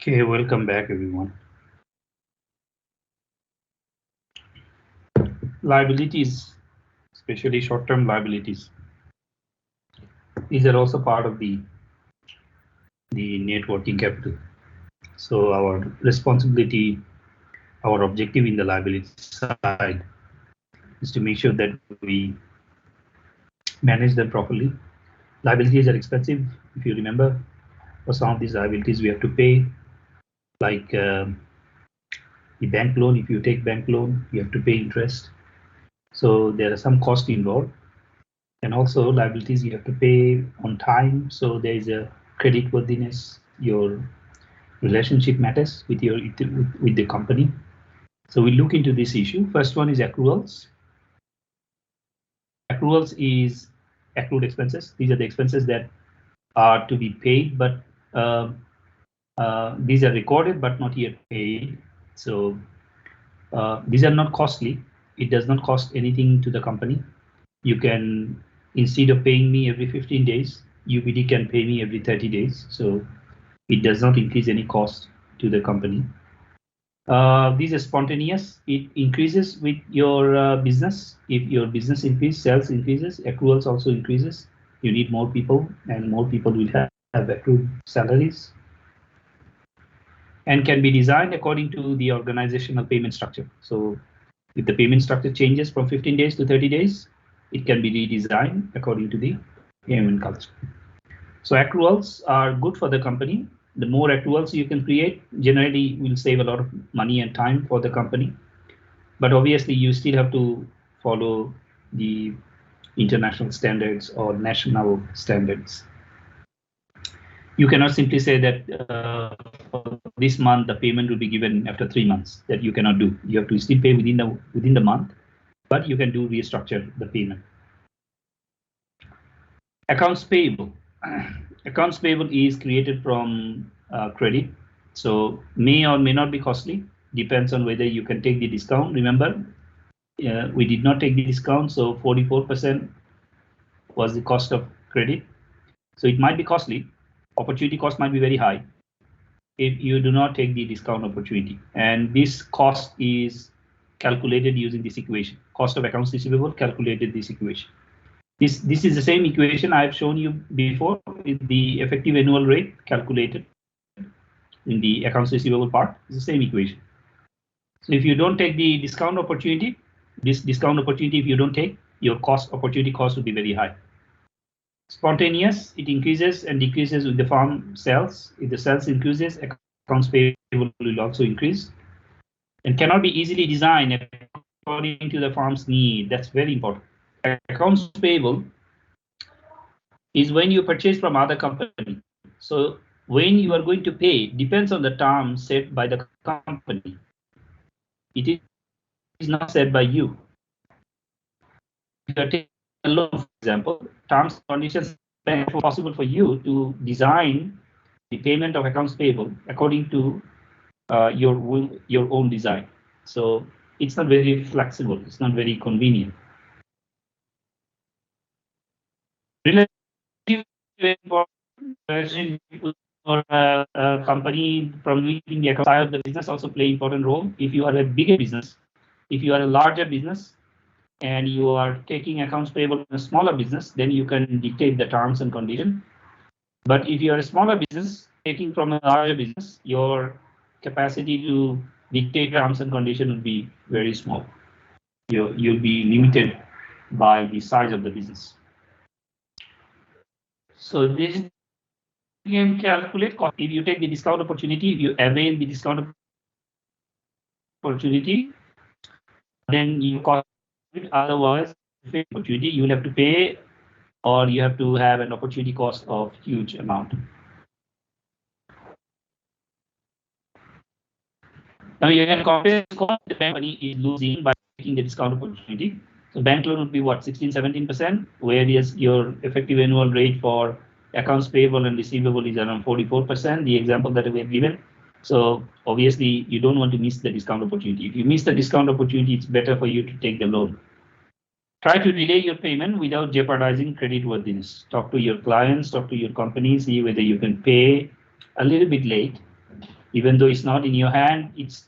Okay, welcome back, everyone. Liabilities, especially short-term liabilities, these are also part of the net working capital. So our responsibility, our objective in the liability side is to make sure that we manage them properly. Liabilities are expensive, if you remember. For some of these liabilities, we have to pay, like the bank loan. If you take bank loan, you have to pay interest. So there are some costs involved. And also liabilities you have to pay on time. So there is a credit worthiness. Your relationship matters with with the company. So we look into this issue. First one is accruals. Accruals is accrued expenses. These are the expenses that are to be paid, but these are recorded but not yet paid. So these are not costly. It does not cost anything to the company. You can, instead of paying me every 15 days, UPD can pay me every 30 days. So it does not increase any cost to the company. These are spontaneous. It increases with your business. If your business increases, sales increases, accruals also increases. You need more people, and more people will have accrued salaries, and can be designed according to the organizational payment structure. So if the payment structure changes from 15 days to 30 days, it can be redesigned according to the payment culture. So accruals are good for the company. The more accruals you can create, generally will save a lot of money and time for the company. But obviously, you still have to follow the international standards or national standards. You cannot simply say that for this month the payment will be given after 3 months. That you cannot do. You have to still pay within the month, but you can do restructure the payment. Accounts payable. Accounts payable is created from credit, so may or may not be costly. Depends on whether you can take the discount. Remember, we did not take the discount, so 44% was the cost of credit. So it might be costly. Opportunity cost might be very high if you do not take the discount opportunity. And this cost is calculated using this equation. Cost of accounts receivable calculated this equation. This is the same equation I have shown you before with the effective annual rate calculated in the accounts receivable part. It's the same equation. So if you don't take the discount opportunity, this discount opportunity, if you don't take, your opportunity cost will be very high. Spontaneous, it increases and decreases with the firm sales. If the sales increases, accounts payable will also increase, and cannot be easily designed according to the firm's need. That's very important. Accounts payable is when you purchase from other company. So when you are going to pay depends on the term set by the company. It is not set by you. If you are taking a loan, for example, terms and conditions make it possible for you to design the payment of accounts payable according to your own design. So it's not very flexible. It's not very convenient. Relatively important for a company from leading the account side of the business also play important role. If you are a bigger business, if you are a larger business, and you are taking accounts payable in a smaller business, then you can dictate the terms and conditions. But if you are a smaller business taking from a larger business, your capacity to dictate terms and conditions will be very small. You'll be limited by the size of the business. So this you can calculate cost. If you take the discount opportunity, if you avail the discount opportunity, then you cost it. Otherwise, opportunity you will have to pay, or you have to have an opportunity cost of huge amount. Now you can compare cost the company is losing by taking the discount opportunity. So bank loan would be what, 16-17%, whereas your effective annual rate for accounts payable and receivable is around 44%, the example that we have given. So obviously you don't want to miss the discount opportunity. If you miss the discount opportunity, it's better for you to take the loan. Try to delay your payment without jeopardizing credit worthiness. Talk to your clients, talk to your company, see whether you can pay a little bit late. Even though it's not in your hand, it's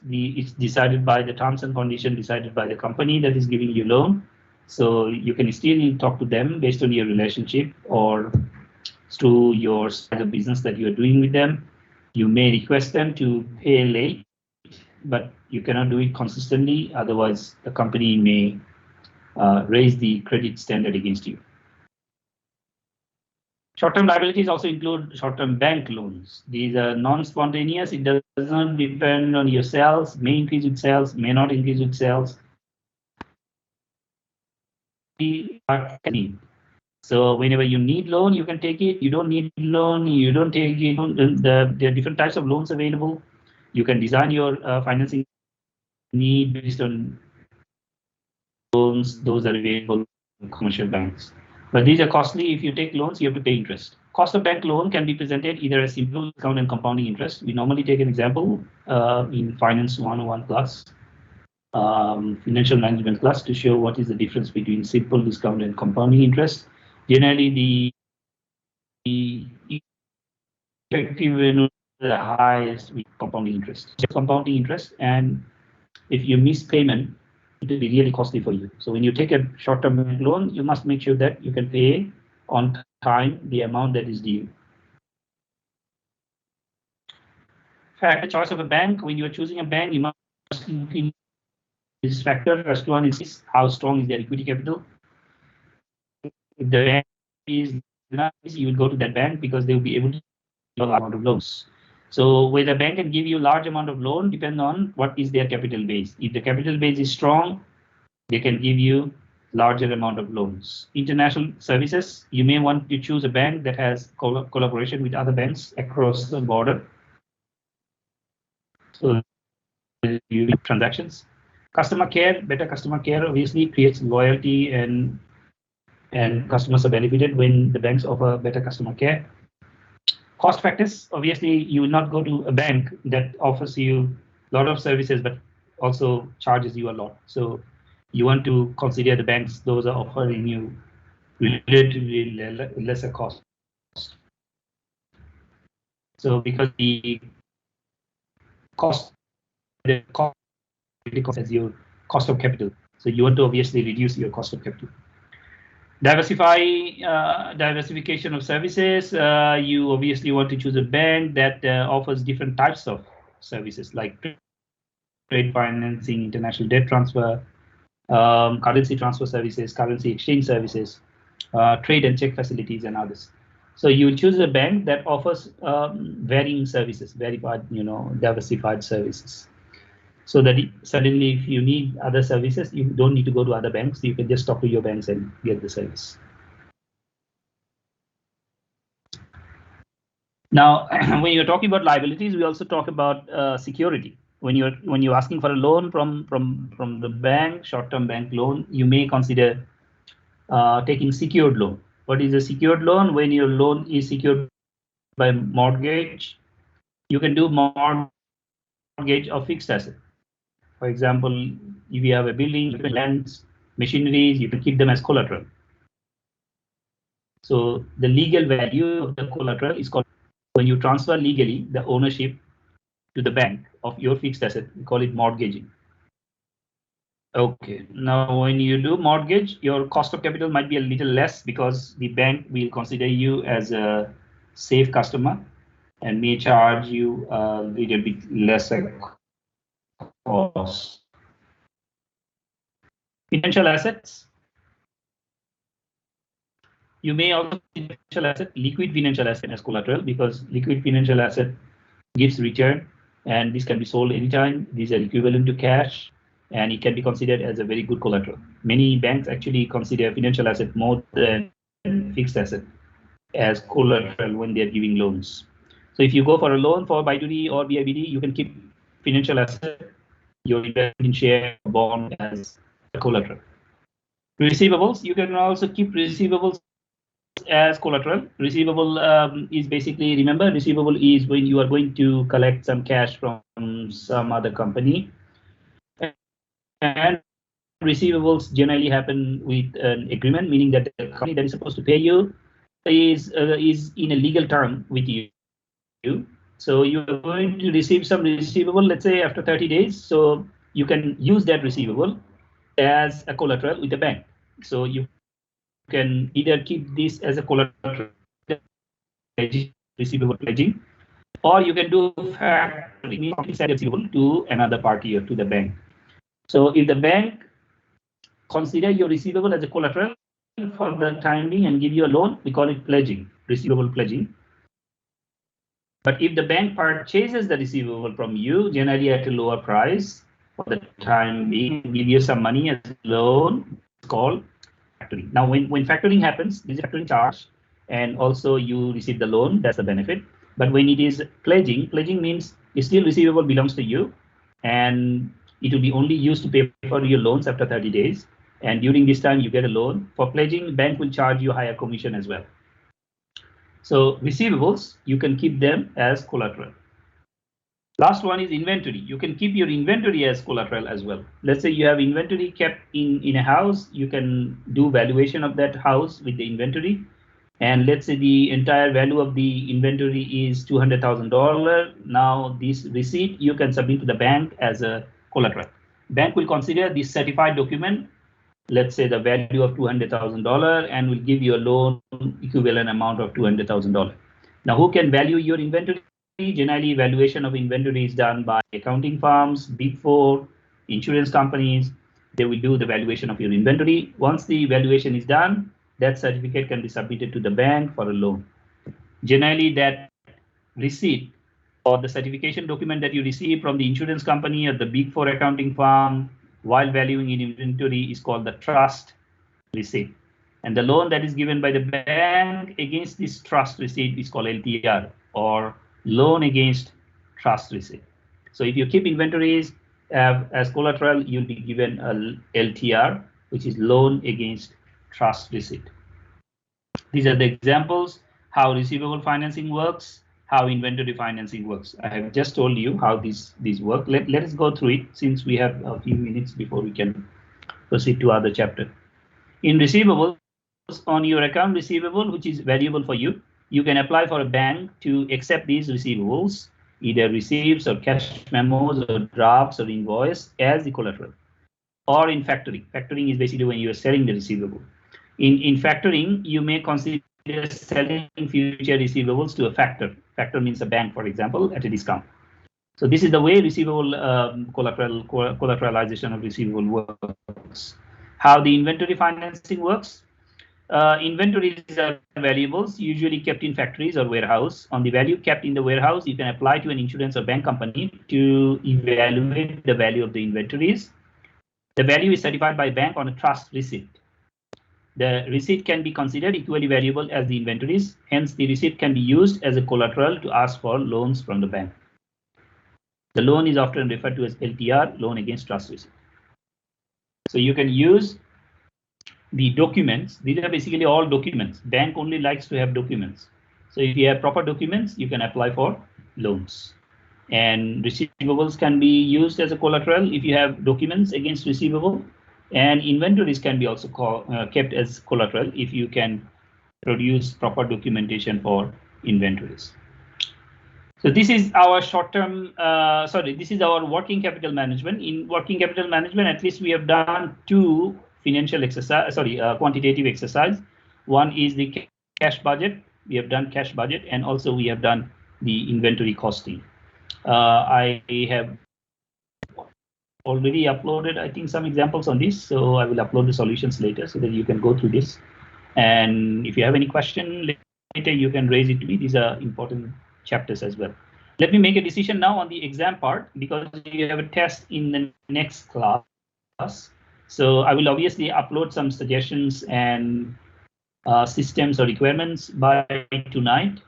decided by the terms and conditions decided by the company that is giving you loan. So you can still talk to them based on your relationship or through your size of business that you're doing with them. You may request them to pay late, but you cannot do it consistently. Otherwise, the company may raise the credit standard against you. Short-term liabilities also include short-term bank loans. These are non-spontaneous. It does not depend on your sales, may increase with sales, may not increase with sales. So whenever you need loan, you can take it. You don't need loan, you don't take it. There are different types of loans available. You can design your financing need based on loans. Those are available in commercial banks. But these are costly. If you take loans, you have to pay interest. Cost of bank loan can be presented either as simple discount and compounding interest. We normally take an example in Finance 101 class, financial management class, to show what is the difference between simple discount and compounding interest. Generally, the effective the highest with compounding interest. Compounding interest, and if you miss payment, it will be really costly for you. So when you take a short-term bank loan, you must make sure that you can pay on time the amount that is due. Fact, choice of a bank. When you are choosing a bank, you must look in this factor. First one is how strong is their equity capital. If the bank is nice, you will go to that bank because they will be able to give you a large amount of loans. So whether a bank can give you a large amount of loan depends on what is their capital base. If the capital base is strong, they can give you larger amount of loans. International services, you may want to choose a bank that has collaboration with other banks across the border. So you transactions. Customer care, better customer care obviously creates loyalty, and customers are benefited when the banks offer better customer care. Cost factors, obviously you will not go to a bank that offers you a lot of services but also charges you a lot. So you want to consider the banks, those are offering you relatively lesser cost. So because the cost as your cost of capital, so you want to obviously reduce your cost of capital. Diversification of services. You obviously want to choose a bank that offers different types of services like trade financing, international debt transfer, currency transfer services, currency exchange services, trade and check facilities, and others. So you choose a bank that offers varying services, diversified services. So that suddenly, if you need other services, you don't need to go to other banks. You can just talk to your banks and get the service. Now, when you're talking about liabilities, we also talk about security. When you're asking for a loan from the bank, short-term bank loan, you may consider taking secured loan. What is a secured loan? When your loan is secured by mortgage, you can do mortgage of fixed asset. For example, if you have a building, lands, machineries, you can keep them as collateral. So the legal value of the collateral is called, when you transfer legally the ownership to the bank of your fixed asset, we call it mortgaging. Okay, now when you do mortgage, your cost of capital might be a little less because the bank will consider you as a safe customer and may charge you a little bit lesser cost. Financial assets. You may also financial asset, liquid financial asset as collateral, because liquid financial asset gives return, and this can be sold anytime. These are equivalent to cash, and it can be considered as a very good collateral. Many banks actually consider financial asset more than fixed asset as collateral when they're giving loans. So if you go for a loan for BYD or BIBD, you can keep financial asset, your investment share bond as a collateral. Receivables, you can also keep receivables as collateral. Receivable is basically, remember, receivable is when you are going to collect some cash from some other company, and receivables generally happen with an agreement, meaning that the company that is supposed to pay you is in a legal term with you, So you're going to receive some receivable, let's say after 30 days. So you can use that receivable as a collateral with the bank. So you can either keep this as a collateral, receivable pledging, or you can do factoring, means sell the receivable to another party or to the bank. So if the bank consider your receivable as a collateral for the time being and give you a loan, we call it pledging, receivable pledging. But if the bank purchases the receivable from you, generally at a lower price for the time being, give you some money as a loan, it's called factoring. Now, when factoring happens, this is factoring charge, and also you receive the loan, that's the benefit. But when it is pledging means still receivable belongs to you, and it will be only used to pay for your loans after 30 days. And during this time, you get a loan. For pledging, bank will charge you higher commission as well. So receivables, you can keep them as collateral. Last one is inventory. You can keep your inventory as collateral as well. Let's say you have inventory kept in a house. You can do valuation of that house with the inventory. And let's say the entire value of the inventory is $200,000. Now this receipt you can submit to the bank as a collateral. Bank will consider this certified document, let's say the value of $200,000, and will give you a loan equivalent amount of $200,000. Now, who can value your inventory? Generally, valuation of inventory is done by accounting firms, Big Four, insurance companies. They will do the valuation of your inventory. Once the valuation is done, that certificate can be submitted to the bank for a loan. Generally, that receipt or the certification document that you receive from the insurance company or the Big Four accounting firm while valuing in inventory is called the trust receipt. And the loan that is given by the bank against this trust receipt is called LTR, or loan against trust receipt. So if you keep inventories as collateral, you'll be given a LTR, which is loan against trust receipt. These are the examples how receivable financing works, how inventory financing works. I have just told you how these work. Let us go through it, since we have a few minutes before we can proceed to other chapter. In receivables, on your account receivable, which is valuable for you, you can apply for a bank to accept these receivables, either receipts or cash memos or drafts or invoice as the collateral. Or in factoring. Factoring is basically when you are selling the receivable. In factoring, you may consider selling future receivables to a factor. Factor means a bank, for example, at a discount. So this is the way receivable collateralization of receivable works. How the inventory financing works? Inventories are valuables usually kept in factories or warehouse. On the value kept in the warehouse, you can apply to an insurance or bank company to evaluate the value of the inventories. The value is certified by bank on a trust receipt. The receipt can be considered equally valuable as the inventories. Hence, the receipt can be used as a collateral to ask for loans from the bank. The loan is often referred to as LTR, loan against trust receipt. So you can use the documents. These are basically all documents. Bank only likes to have documents. So if you have proper documents, you can apply for loans. And receivables can be used as a collateral if you have documents against receivable. And inventories can be also kept as collateral if you can produce proper documentation for inventories. So this is our short-term, this is our working capital management. In working capital management, at least we have done two financial exercise, quantitative exercise. One is the cash budget. We have done cash budget, and also we have done the inventory costing. I have already uploaded, I think, some examples on this, so I will upload the solutions later so that you can go through this. And if you have any question later, you can raise it to me. These are important chapters as well. Let me make a decision now on the exam part, because you have a test in the next class. So I will obviously upload some suggestions and systems or requirements by tonight.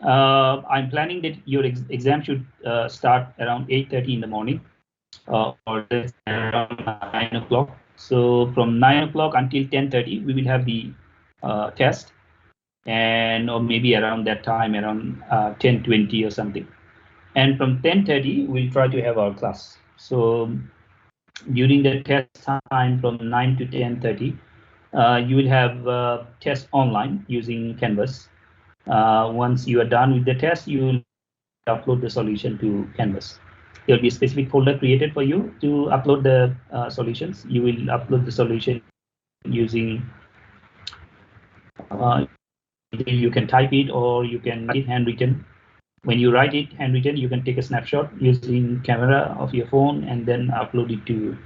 I'm planning that your exam should start around 8:30 in the morning, or around 9 o'clock. So from 9 o'clock until 10:30, we will have the test, and or maybe around that time, around 10:20 or something. And from 10:30, we'll try to have our class. So during the test time from 9 to 10:30, you will have test online using Canvas. Once you are done with the test, you will upload the solution to Canvas. There will be a specific folder created for you to upload the solutions. You will upload the solution using, you can type it or you can write it handwritten. When you write it handwritten, you can take a snapshot using camera of your phone and then upload it to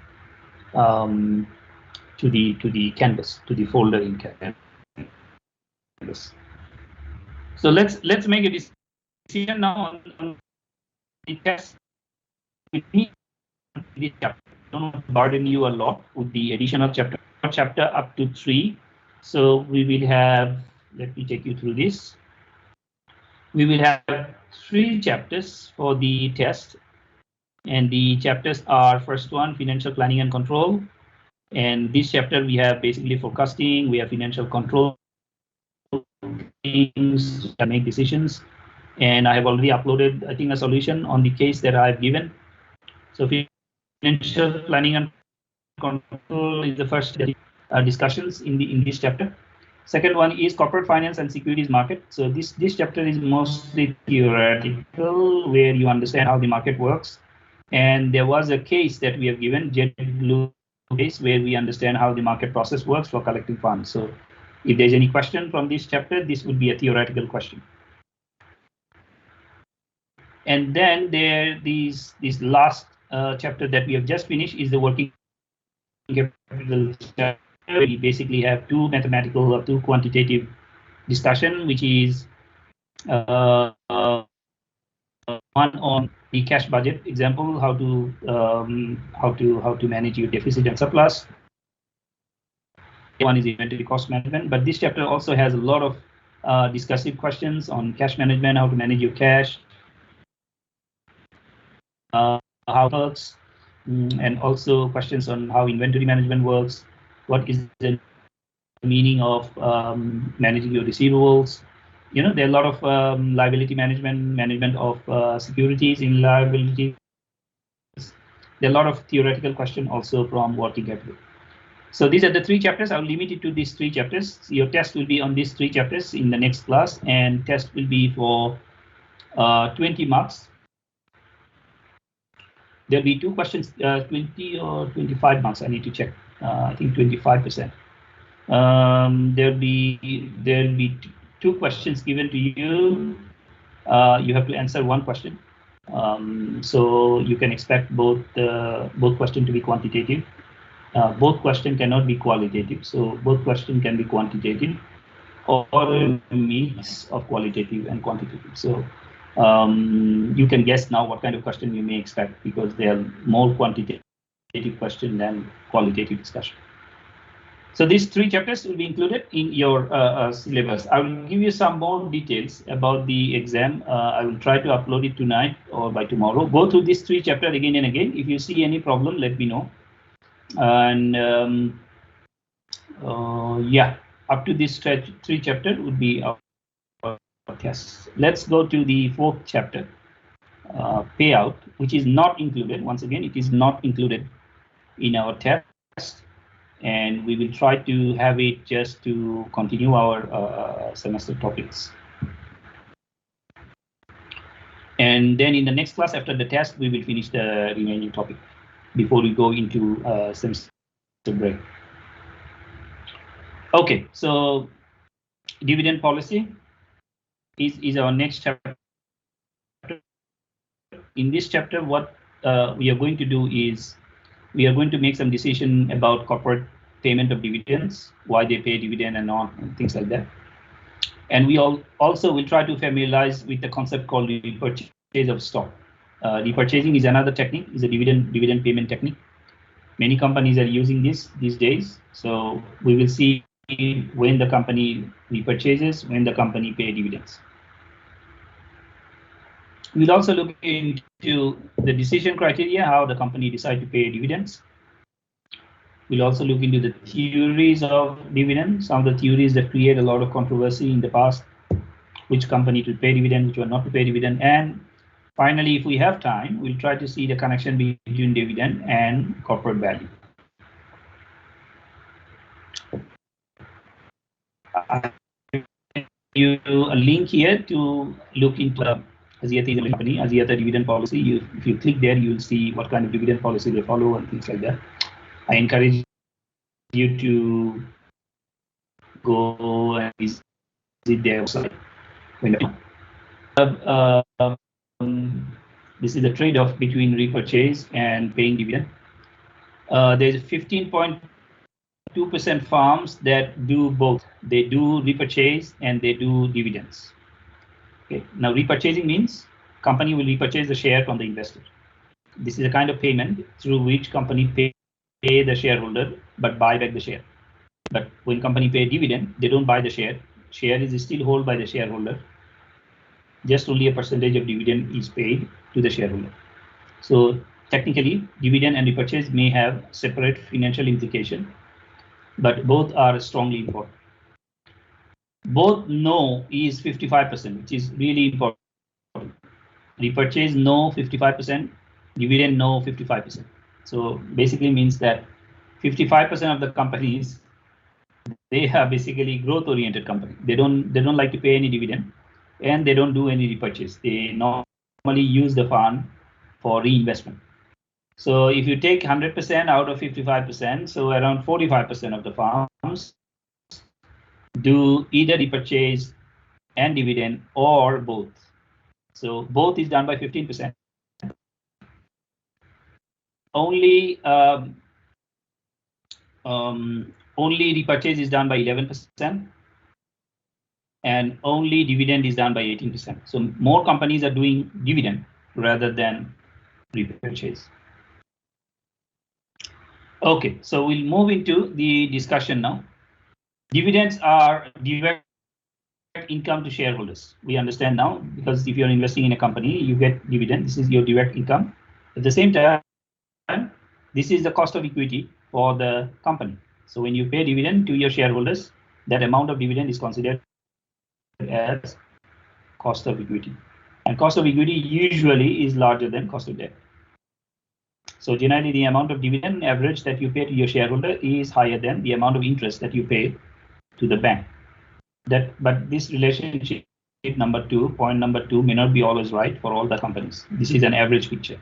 the Canvas, to the folder in Canvas. So let's make a decision now on the test. With me, this chapter, I don't want to burden you a lot with the additional chapter up to 3. So we will have, let me take you through this. We will have 3 chapters for the test, and the chapters are: first one, financial planning and control. And this chapter we have basically forecasting, we have financial control, things to make decisions. And I have already uploaded, I think, a solution on the case that I've given. So financial planning and control is the first discussions in this chapter. Second one is corporate finance and securities market. So this chapter is mostly theoretical, where you understand how the market works. And there was a case that we have given, JetBlue case, where we understand how the market process works for collecting funds. So if there's any question from this chapter, this would be a theoretical question. And then this last chapter that we have just finished is the working capital chapter. We basically have 2 mathematical or 2 quantitative discussion, which is one on the cash budget example, how to manage your deficit and surplus. One is inventory cost management, but this chapter also has a lot of discussive questions on cash management, how to manage your cash, how it works, and also questions on how inventory management works, what is the meaning of managing your receivables. You know, there are a lot of liability management of securities in liabilities. There are a lot of theoretical questions also from working capital. So these are the 3 chapters. I'll limit it to these 3 chapters. Your test will be on these 3 chapters in the next class, and test will be for 20 marks. There'll be 2 questions, 20 or 25 marks. I need to check. I think 25%. There'll be 2 questions given to you. You have to answer 1 question. So you can expect both questions to be quantitative. Both questions cannot be qualitative. So both questions can be quantitative or a mix of qualitative and quantitative. So you can guess now what kind of question you may expect, because they are more quantitative question than qualitative discussion. So these 3 chapters will be included in your syllabus. I will give you some more details about the exam. I will try to upload it tonight or by tomorrow. Go through these 3 chapters again and again. If you see any problem, let me know. And yeah, up to this 3 chapter would be our test. Let's go to the 4th chapter, payout, which is not included. Once again, it is not included in our test. And we will try to have it just to continue our semester topics. And then in the next class after the test, we will finish the remaining topic before we go into semester break. Okay, so dividend policy is our next chapter. In this chapter, what we are going to do is we are going to make some decision about corporate payment of dividends, why they pay dividend and not, and things like that. And we also will try to familiarize with the concept called repurchase of stock. Repurchasing is another technique, is a dividend payment technique. Many companies are using this these days. So we will see when the company repurchases, when the company pay dividends. We'll also look into the decision criteria, how the company decide to pay dividends. We'll also look into the theories of dividends, some of the theories that create a lot of controversy in the past, which company to pay dividend, which one not to pay dividend. And finally, if we have time, we'll try to see the connection between dividend and corporate value. I give you a link here to look into Axiata is a company. Axiata dividend policy. If you click there, you will see what kind of dividend policy they follow and things like that. I encourage you to go and visit their website. This is the trade-off between repurchase and paying dividend. There's 15.2% farms that do both. They do repurchase and they do dividends. Okay. Now repurchasing means company will repurchase the share from the investor. This is a kind of payment through which company pay the shareholder but buy back the share. But when company pay dividend, they don't buy the share. Share is still held by the shareholder. Just only a percentage of dividend is paid to the shareholder. So technically, dividend and repurchase may have separate financial implication, but both are strongly important. Both no is 55%, which is really important. Repurchase no 55%, dividend no 55%. So basically means that 55% of the companies, they are basically growth-oriented company. They don't like to pay any dividend, and they don't do any repurchase. They normally use the fund for reinvestment. So if you take 100% out of 55%, so around 45% of the farms do either repurchase and dividend or both. So both is done by 15%. Only repurchase is done by 11%, and only dividend is done by 18%. So more companies are doing dividend rather than repurchase. Okay, so we'll move into the discussion now. Dividends are direct income to shareholders. We understand now, because if you're investing in a company, you get dividend. This is your direct income. At the same time, this is the cost of equity for the company. So when you pay dividend to your shareholders, that amount of dividend is considered as cost of equity. And cost of equity usually is larger than cost of debt. So generally, the amount of dividend average that you pay to your shareholder is higher than the amount of interest that you pay to the bank. But this relationship point number two may not be always right for all the companies. This is an average picture.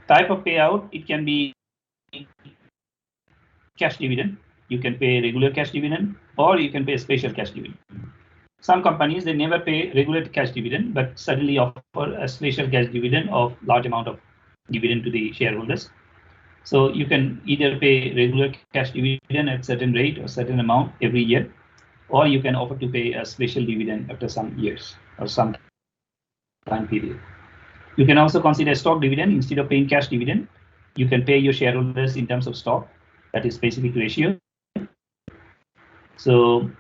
Type of payout, it can be cash dividend. You can pay regular cash dividend, or you can pay special cash dividend. Some companies, they never pay regular cash dividend, but suddenly offer a special cash dividend of large amount of dividend to the shareholders. So you can either pay regular cash dividend at certain rate or certain amount every year, or you can offer to pay a special dividend after some years or some time period. You can also consider stock dividend. Instead of paying cash dividend, you can pay your shareholders in terms of stock, that is specific ratio. So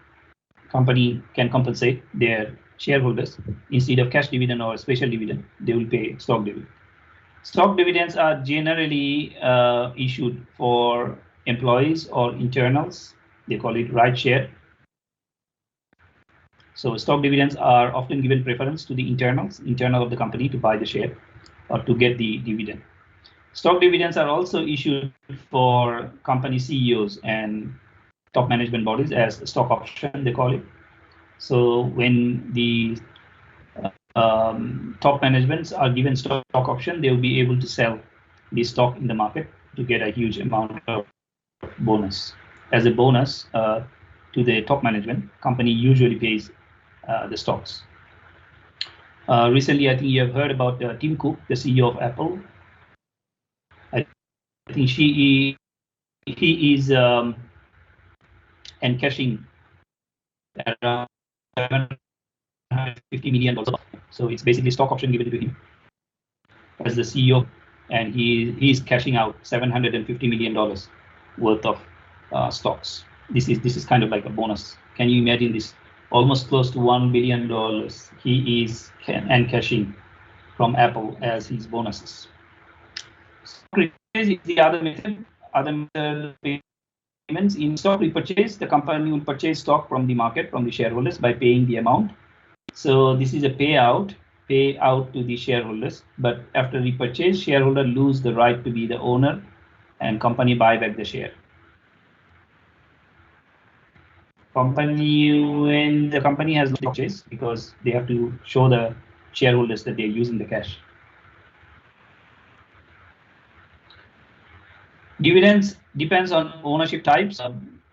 company can compensate their shareholders. Instead of cash dividend or special dividend, they will pay stock dividend. Stock dividends are generally issued for employees or internals. They call it right share. So stock dividends are often given preference to the internal of the company to buy the share or to get the dividend. Stock dividends are also issued for company CEOs and top management bodies as stock option, they call it. So when the top managements are given stock option, they will be able to sell the stock in the market to get a huge amount of bonus. As a bonus to the top management, company usually pays the stocks. Recently, I think you have heard about Tim Cook, the CEO of Apple. I think he is encashing around $750 million. So it's basically stock option given to him as the CEO, and he's cashing out $750 million worth of stocks. This is kind of like a bonus. Can you imagine this? Almost close to $1 billion he is encashing from Apple as his bonuses. Repurchase is the other method. Other method payments in stock repurchase, the company will purchase stock from the market, from the shareholders, by paying the amount. So this is a payout to the shareholders. But after repurchase, shareholder lose the right to be the owner, and company buy back the share. When the company has purchase, because they have to show the shareholders that they're using the cash. Dividends depends on ownership types.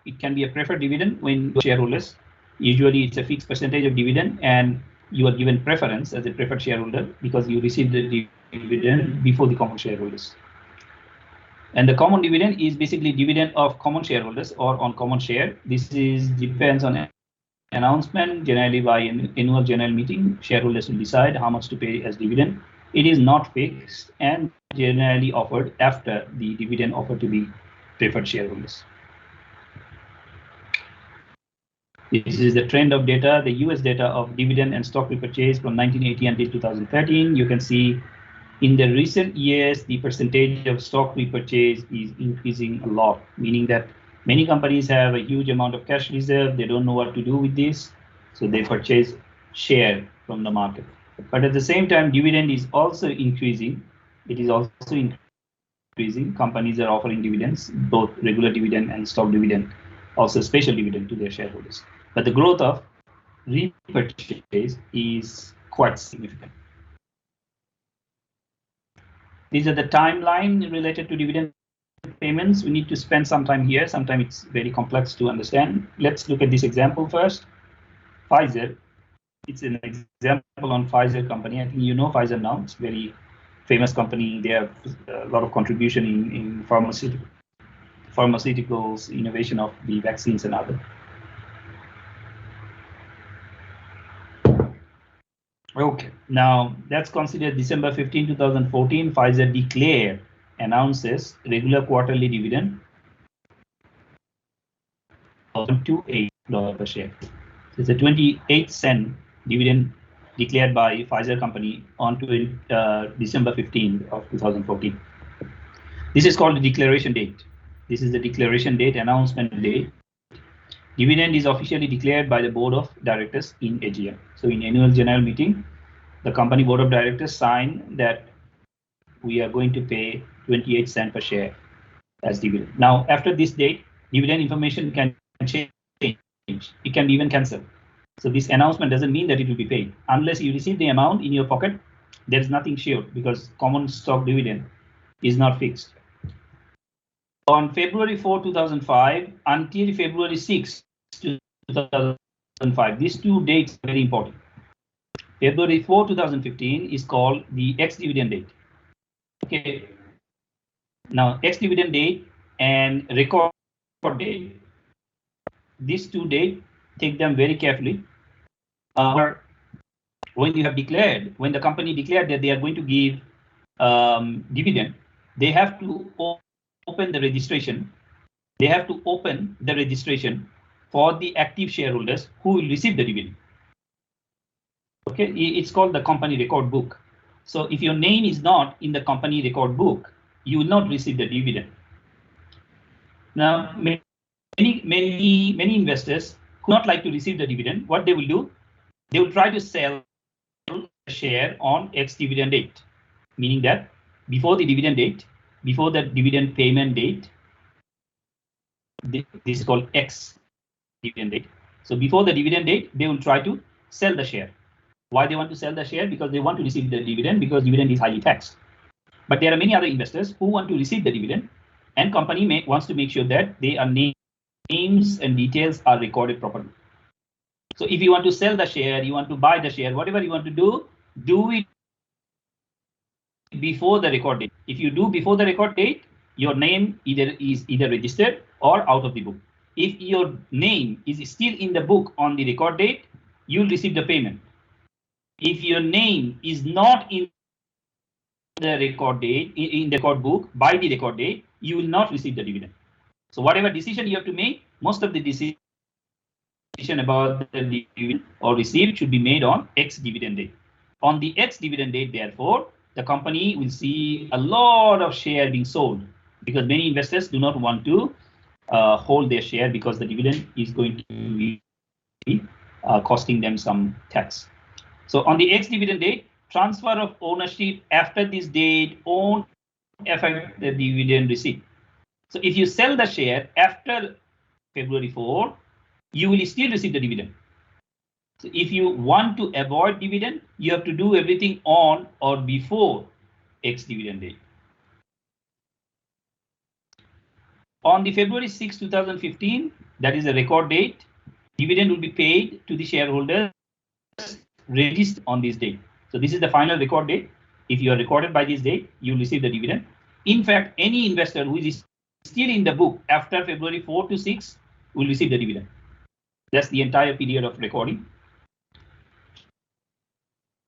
It can be a preferred dividend when shareholders. Usually it's a fixed percentage of dividend and you are given preference as a preferred shareholder because you receive the dividend before the common shareholders. And the common dividend is basically dividend of common shareholders or on common share. This depends on announcement, generally by an annual general meeting. Shareholders will decide how much to pay as dividend. It is not fixed and generally offered after the dividend offer to the preferred shareholders. This is the trend of data, the US data of dividend and stock repurchase from 1980 until 2013. You can see in the recent years, the percentage of stock repurchase is increasing a lot, meaning that many companies have a huge amount of cash reserve. They don't know what to do with this, so they purchase share from the market. But at the same time, dividend is also increasing. It is also increasing. Companies are offering dividends, both regular dividend and stock dividend, also special dividend to their shareholders. But the growth of repurchase is quite significant. These are the timeline related to dividend payments. We need to spend some time here. Sometimes it's very complex to understand. Let's look at this example first. Pfizer. It's an example on Pfizer company. I think you know Pfizer now. It's a very famous company. They have a lot of contribution in pharmaceuticals, innovation of the vaccines and other. Okay, now let's consider December 15, 2014, Pfizer announces regular quarterly dividend of $28 per share. It's a 28-cent dividend declared by Pfizer company on December 15 of 2014. This is called the declaration date. This is the declaration date, announcement date. Dividend is officially declared by the board of directors in AGM. So in annual general meeting, the company board of directors sign that we are going to pay 28 cents per share as dividend. Now, after this date, dividend information can change. It can be even cancelled. So this announcement doesn't mean that it will be paid. Unless you receive the amount in your pocket, there is nothing sure because common stock dividend is not fixed. On February 4, 2005 until February 6, 2005, these two dates are very important. February 4, 2015 is called the ex-dividend date. Okay. Now, ex-dividend date and record date, these two dates, take them very carefully. When you have declared, when the company declared that they are going to give dividend, they have to open the registration. They have to open the registration for the active shareholders who will receive the dividend. Okay, it's called the company record book. So if your name is not in the company record book, you will not receive the dividend. Now, many investors who not like to receive the dividend, what they will do, they will try to sell a share on ex-dividend date, meaning that before the dividend date, before the dividend payment date, this is called ex-dividend date. So before the dividend date, they will try to sell the share. Why they want to sell the share? Because they want to receive the dividend because dividend is highly taxed. But there are many other investors who want to receive the dividend and company wants to make sure that they are names and details are recorded properly. So if you want to sell the share, you want to buy the share, whatever you want to do it before the record date. If you do before the record date, your name is either registered or out of the book. If your name is still in the book on the record date, you'll receive the payment. If your name is not in the record date, in the record book by the record date, you will not receive the dividend. So whatever decision you have to make, most of the decision about the dividend or received should be made on ex-dividend date. On the ex-dividend date, therefore, the company will see a lot of share being sold because many investors do not want to hold their share because the dividend is going to be costing them some tax. So on the ex-dividend date, transfer of ownership after this date won't affect the dividend receipt. So if you sell the share after February 4, you will still receive the dividend. So if you want to avoid dividend, you have to do everything on or before ex-dividend date. On the February 6, 2015, that is the record date, dividend will be paid to the shareholders registered on this date. So this is the final record date. If you are recorded by this date, you will receive the dividend. In fact, any investor who is still in the book after February 4 to 6 will receive the dividend. That's the entire period of recording.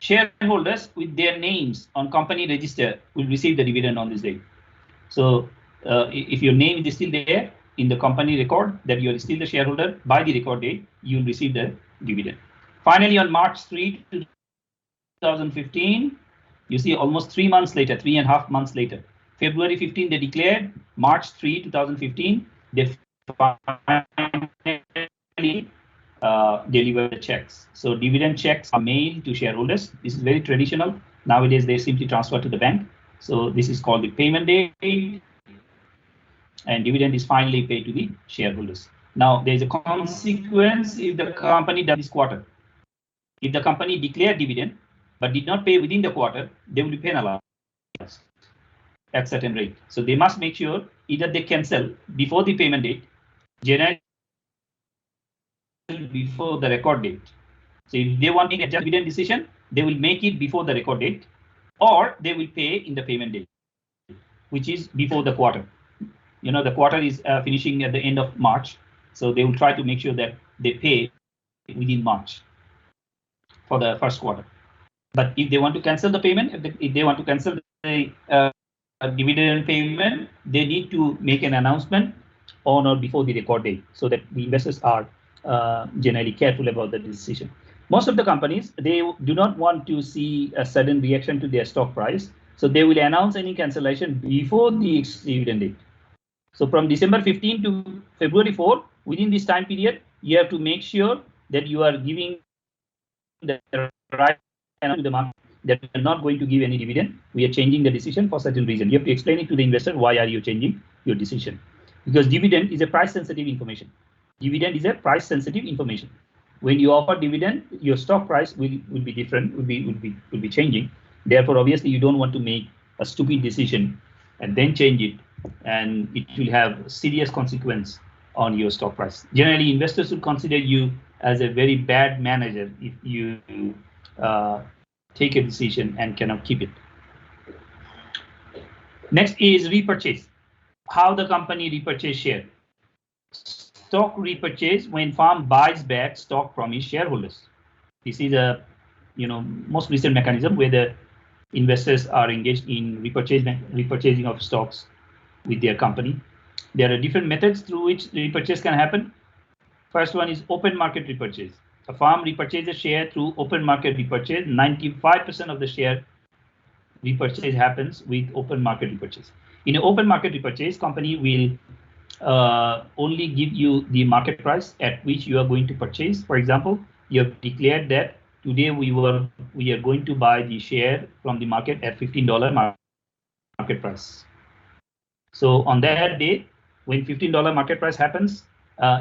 Shareholders with their names on company register will receive the dividend on this date. So if your name is still there in the company record that you are still the shareholder by the record date, you will receive the dividend. Finally, on March 3, 2015, you see almost 3 months later, 3.5 months later, February 15, they declared, March 3, 2015, they finally deliver the checks. So dividend checks are mailed to shareholders. This is very traditional. Nowadays, they simply transfer to the bank. So this is called the payment date, and dividend is finally paid to the shareholders. Now, there is a consequence if the company does this quarter. If the company declared dividend but did not pay within the quarter, they will be penalized at certain rate. So they must make sure either they cancel before the payment date, generally before the record date. So if they want to make a dividend decision, they will make it before the record date, or they will pay in the payment date, which is before the quarter. You know, the quarter is finishing at the end of March, so they will try to make sure that they pay within March for the first quarter. But if they want to cancel the payment, if they want to cancel the dividend payment, they need to make an announcement on or before the record date, so that the investors are generally careful about the decision. Most of the companies, they do not want to see a sudden reaction to their stock price, so they will announce any cancellation before the dividend date. So from December 15 to February 4, within this time period, you have to make sure that you are giving the right to the market that we are not going to give any dividend. We are changing the decision for certain reason. You have to explain it to the investor, why are you changing your decision? Because dividend is a price sensitive information. Dividend is a price sensitive information. When you offer dividend, your stock price will be different, will be changing. Therefore, obviously, you don't want to make a stupid decision and then change it, and it will have serious consequence on your stock price. Generally, investors will consider you as a very bad manager if you take a decision and cannot keep it. Next is repurchase. How the company repurchase share. Stock repurchase when firm buys back stock from its shareholders. This is a most recent mechanism where the investors are engaged in repurchasing of stocks with their company. There are different methods through which repurchase can happen. First one is open market repurchase. A firm repurchases share through open market repurchase. 95% of the share repurchase happens with open market repurchase. In an open market repurchase, company will only give you the market price at which you are going to purchase. For example, you have declared that today we are going to buy the share from the market at $15 market price. So on that day, when $15 market price happens,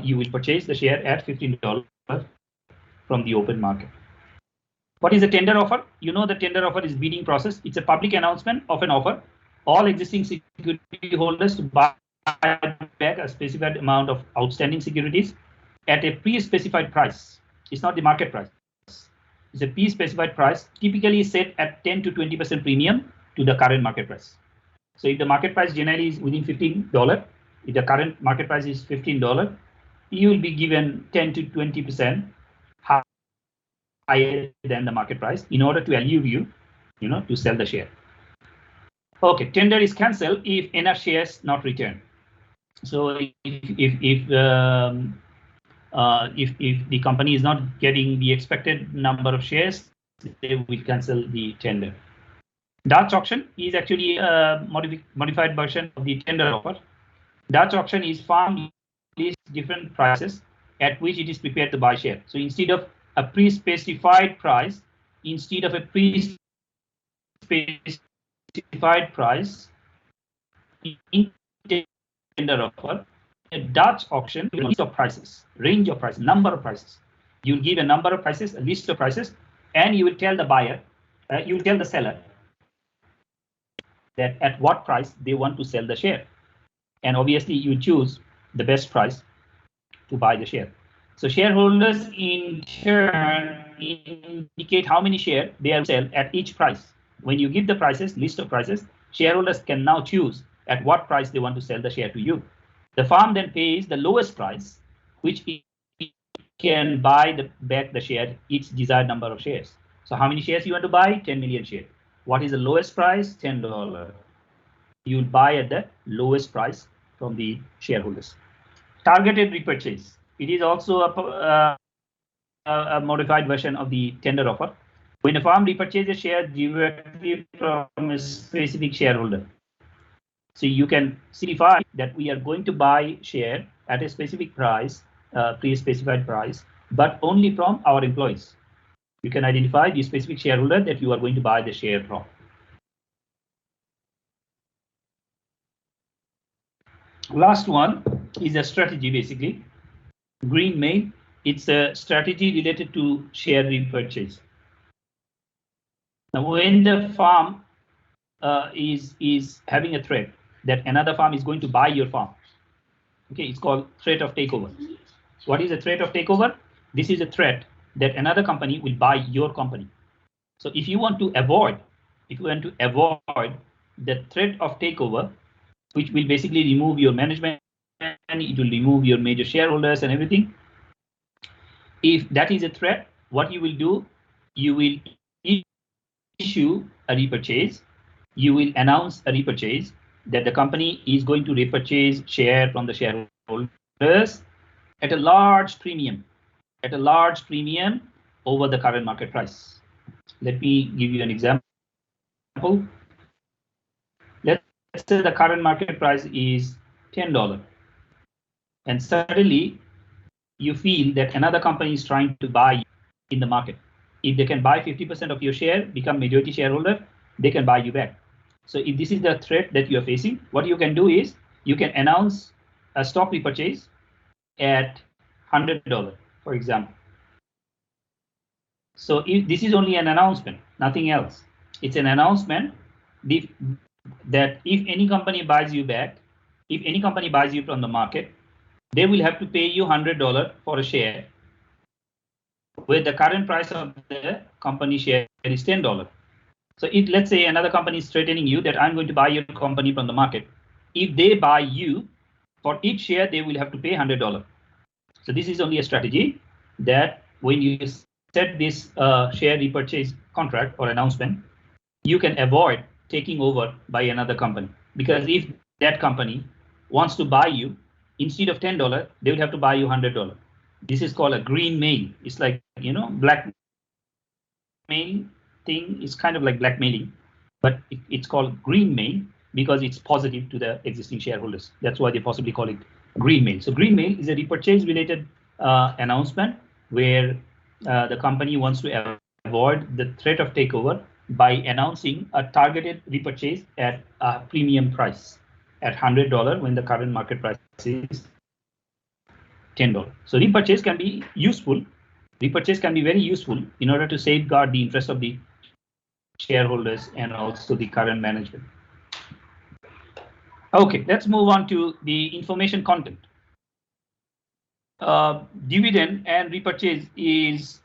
you will purchase the share at $15 from the open market. What is a tender offer? You know the tender offer is bidding process. It's a public announcement of an offer. All existing security holders to buy back a specified amount of outstanding securities at a pre-specified price. It's not the market price. It's a pre-specified price, typically set at 10 to 20% premium to the current market price. So if the market price generally is within $15, if the current market price is $15, you will be given 10 to 20% higher than the market price in order to allow you, to sell the share. Okay, tender is cancelled if enough shares not returned. So if the company is not getting the expected number of shares, they will cancel the tender. Dutch auction is actually a modified version of the tender offer. Dutch auction is firm lists different prices at which it is prepared to buy share. So instead of a pre-specified price, in tender offer, a Dutch auction, list of prices, range of prices, number of prices. You'll give a number of prices, a list of prices, and you will tell the buyer, you will tell the seller that at what price they want to sell the share. And obviously you choose the best price to buy the share. So shareholders in turn indicate how many shares they will sell at each price. When you give the prices, list of prices, shareholders can now choose at what price they want to sell the share to you. The firm then pays the lowest price, which can buy back the share, each desired number of shares. So how many shares you want to buy? 10 million shares. What is the lowest price? $10. You'll buy at the lowest price from the shareholders. Targeted repurchase. It is also a modified version of the tender offer. When a firm repurchases shares directly from a specific shareholder, so you can signify that we are going to buy share at a specific price, pre-specified price, but only from our employees. You can identify the specific shareholder that you are going to buy the share from. Last one is a strategy, basically. Green mail, it's a strategy related to share repurchase. Now, when the firm is having a threat that another firm is going to buy your firm, okay, it's called threat of takeover. What is a threat of takeover? This is a threat that another company will buy your company. So if you want to avoid the threat of takeover, which will basically remove your management, it will remove your major shareholders and everything. If that is a threat, what you will do, you will issue a repurchase. You will announce a repurchase that the company is going to repurchase share from the shareholders at a large premium, over the current market price. Let me give you an example. Let's say the current market price is $10, and suddenly you feel that another company is trying to buy you in the market. If they can buy 50% of your share, become majority shareholder, they can buy you back. So if this is the threat that you are facing, what you can do is you can announce a stock repurchase at $100, for example. So if this is only an announcement, nothing else. It's an announcement that if any company buys you back, if any company buys you from the market, they will have to pay you $100 for a share, where the current price of the company share is $10. So let's say another company is threatening you that I'm going to buy your company from the market. If they buy you, for each share, they will have to pay $100. So this is only a strategy that when you set this share repurchase contract or announcement, you can avoid taking over by another company. Because if that company wants to buy you, instead of $10, they will have to buy you $100. This is called a green mail. It's like, black mail thing. It's kind of like blackmailing, but it's called green mail because it's positive to the existing shareholders. That's why they possibly call it green mail. So green mail is a repurchase related announcement where the company wants to avoid the threat of takeover by announcing a targeted repurchase at a premium price at $100 when the current market price is $10. So repurchase can be useful. Repurchase can be very useful in order to safeguard the interest of the shareholders and also the current management. Okay, let's move on to the information content. Dividend and repurchase is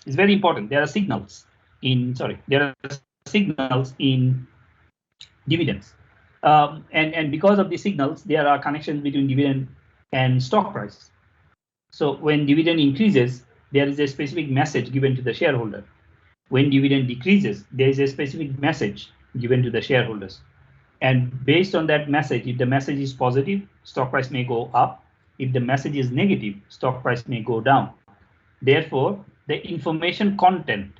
very important. There are signals in dividends, and because of the signals, there are connections between dividend and stock price. So when dividend increases, there is a specific message given to the shareholder. When dividend decreases, there is a specific message given to the shareholders. And based on that message, if the message is positive, stock price may go up. If the message is negative, stock price may go down. Therefore, the information content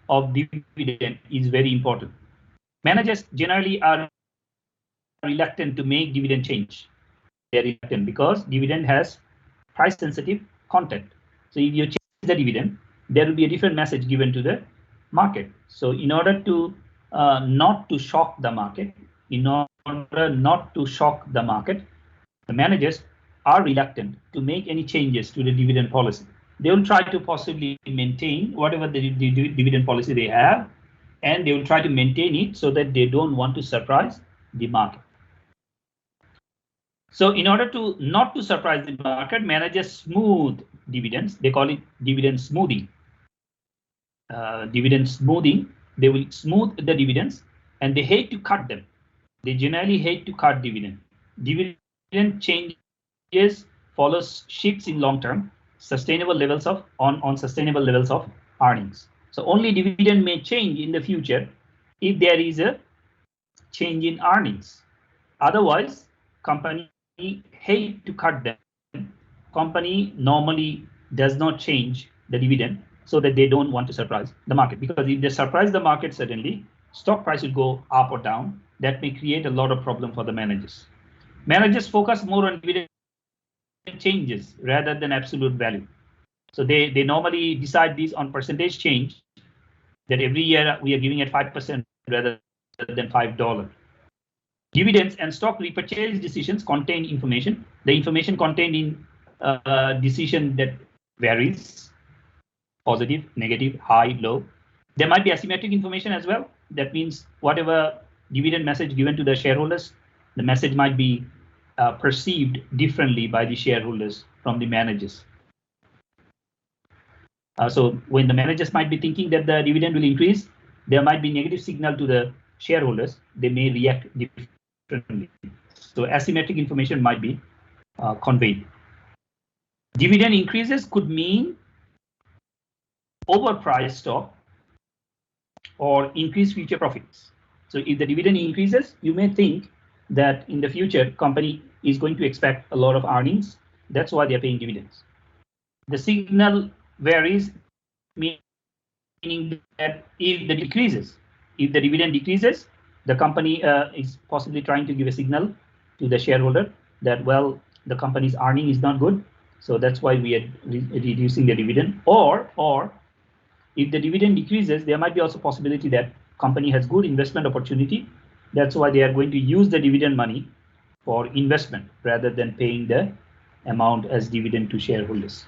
of dividend is very important. Managers generally are reluctant to make dividend change. They're reluctant because dividend has price sensitive content. So if you change the dividend, there will be a different message given to the market. So in order to not to shock the market, the managers are reluctant to make any changes to the dividend policy. they will try to possibly maintain whatever the dividend policy they have, and they will try to maintain it so that they don't want to surprise the market. So in order to not to surprise the market, managers smooth dividends. They call it dividend smoothing. Dividend smoothing. They will smooth the dividends, and they hate to cut them. They generally hate to cut dividend. Dividend changes follows shifts in long-term sustainable levels of on sustainable levels of earnings. So only dividend may change in the future if there is a change in earnings. Otherwise, company hate to cut them. Company normally does not change the dividend so that they don't want to surprise the market. Because if they surprise the market suddenly, stock price will go up or down. That may create a lot of problem for the managers. Managers focus more on dividend changes rather than absolute value. So they normally decide this on percentage change, that every year we are giving it 5% rather than $5. Dividends and stock repurchase decisions contain information. The information contained in decision that varies, positive, negative, high, low. There might be asymmetric information as well. That means whatever dividend message given to the shareholders, the message might be perceived differently by the shareholders from the managers. So when the managers might be thinking that the dividend will increase, there might be negative signal to the shareholders. They may react differently. So asymmetric information might be conveyed. Dividend increases could mean overpriced stock or increased future profits. So if the dividend increases, you may think that in the future, company is going to expect a lot of earnings. That's why they're paying dividends. The signal varies, meaning that if the dividend decreases, the company is possibly trying to give a signal to the shareholder that, well, the company's earning is not good, so that's why we are reducing the dividend. Or if the dividend decreases, there might be also possibility that company has good investment opportunity. That's why they are going to use the dividend money for investment rather than paying the amount as dividend to shareholders.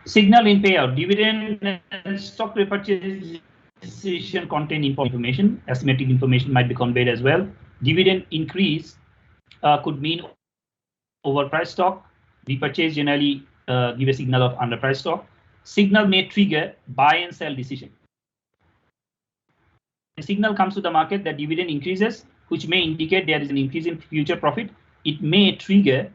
Signal in payout, dividend and stock repurchase decision contain information. Asymmetric information might be conveyed as well. Dividend increase could mean overpriced stock. Repurchase generally give a signal of underpriced stock. Signal may trigger buy and sell decision. The signal comes to the market that dividend increases, which may indicate there is an increase in future profit. It may trigger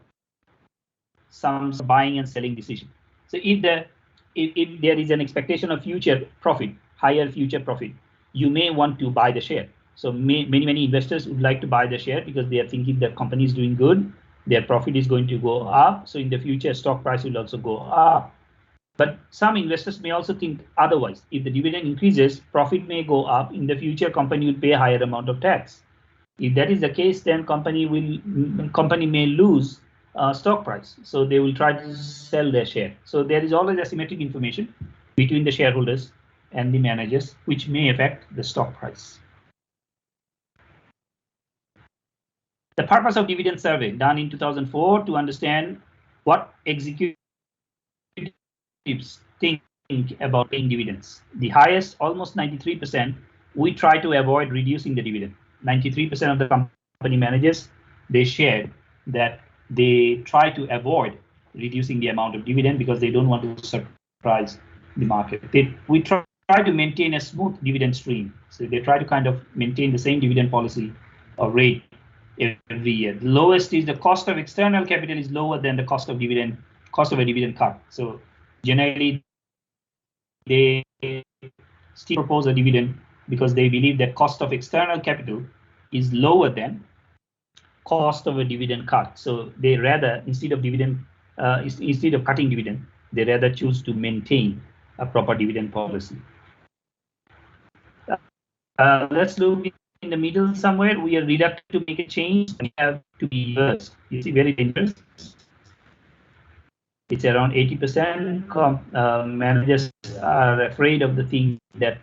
some buying and selling decision. So if there is an expectation of future profit, higher future profit, you may want to buy the share. So many investors would like to buy the share because they are thinking the company is doing good, their profit is going to go up. So in the future, stock price will also go up. But some investors may also think otherwise. If the dividend increases, profit may go up. In the future, company will pay a higher amount of tax. If that is the case, then company may lose stock price. So they will try to sell their share. So there is always asymmetric information between the shareholders and the managers, which may affect the stock price. The purpose of dividend survey done in 2004 to understand what executives think about paying dividends. The highest, almost 93%, we try to avoid reducing the dividend. 93% of the company managers, they shared that they try to avoid reducing the amount of dividend because they don't want to surprise the market. We try to maintain a smooth dividend stream. So they try to kind of maintain the same dividend policy or rate every year. The lowest is the cost of external capital is lower than the cost of a dividend cut. So generally, they still propose a dividend because they believe that cost of external capital is lower than cost of a dividend cut. So they rather, instead of cutting dividend, they rather choose to maintain a proper dividend policy. Let's look in the middle somewhere. We are reluctant to make a change. We have to be reversed. You see, very dangerous. It's around 80%. Managers are afraid of the thing that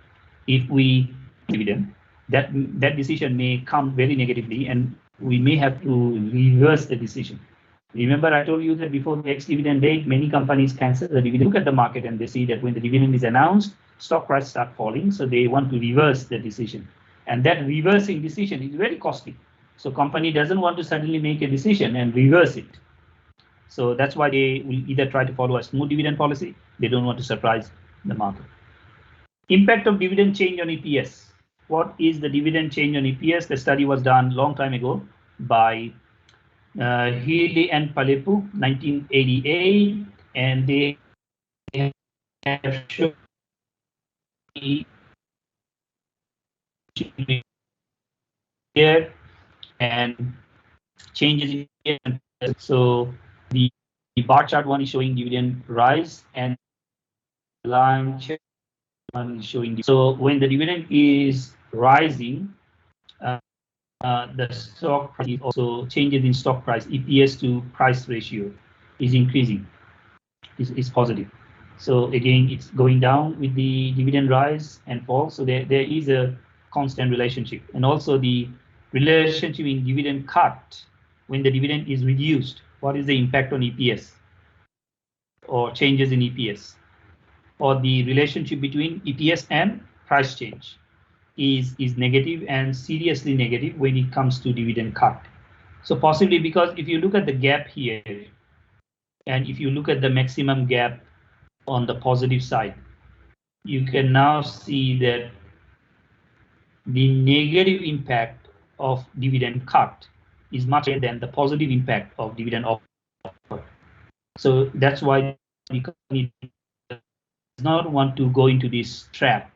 if we dividend, that decision may come very negatively, and we may have to reverse the decision. Remember, I told you that before the ex-dividend date, many companies cancel the dividend. Look at the market and they see that when the dividend is announced, stock price start falling. So they want to reverse the decision. And that reversing decision is very costly. So company doesn't want to suddenly make a decision and reverse it. So that's why they will either try to follow a smooth dividend policy. They don't want to surprise the market. Impact of dividend change on EPS. What is the dividend change on EPS? The study was done long time ago by Healy and Palepu, 1988, and they have shown here and changes in. So the bar chart one is showing dividend rise and line chart one is showing. So when the dividend is rising, the stock price is also changes in stock price, EPS to price ratio is increasing, is positive. So again, it's going down with the dividend rise and fall. So there is a constant relationship. And also the relationship in dividend cut, when the dividend is reduced, what is the impact on EPS or changes in EPS? Or the relationship between EPS and price change is negative and seriously negative when it comes to dividend cut. So possibly because if you look at the gap here, and if you look at the maximum gap on the positive side, you can now see that the negative impact of dividend cut is much higher than the positive impact of dividend offer. So that's why the company does not want to go into this trap.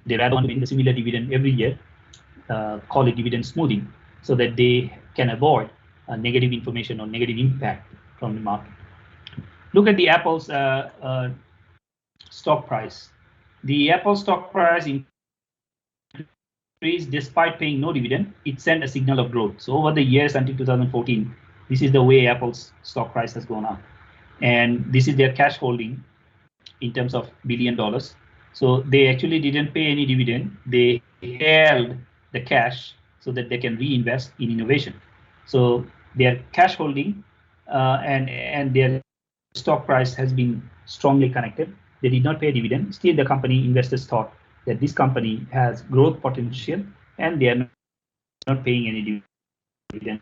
They rather want to make a similar dividend every year, call it dividend smoothing, so that they can avoid negative information or negative impact from the market. Look at the Apple's stock price. The Apple stock price increased despite paying no dividend. It sent a signal of growth. So over the years until 2014, this is the way Apple's stock price has gone up. And this is their cash holding in terms of $1 billion. So they actually didn't pay any dividend. They held the cash so that they can reinvest in innovation. So their cash holding and their stock price has been strongly connected. They did not pay a dividend. Still, the company investors thought that this company has growth potential, and they are not paying any dividend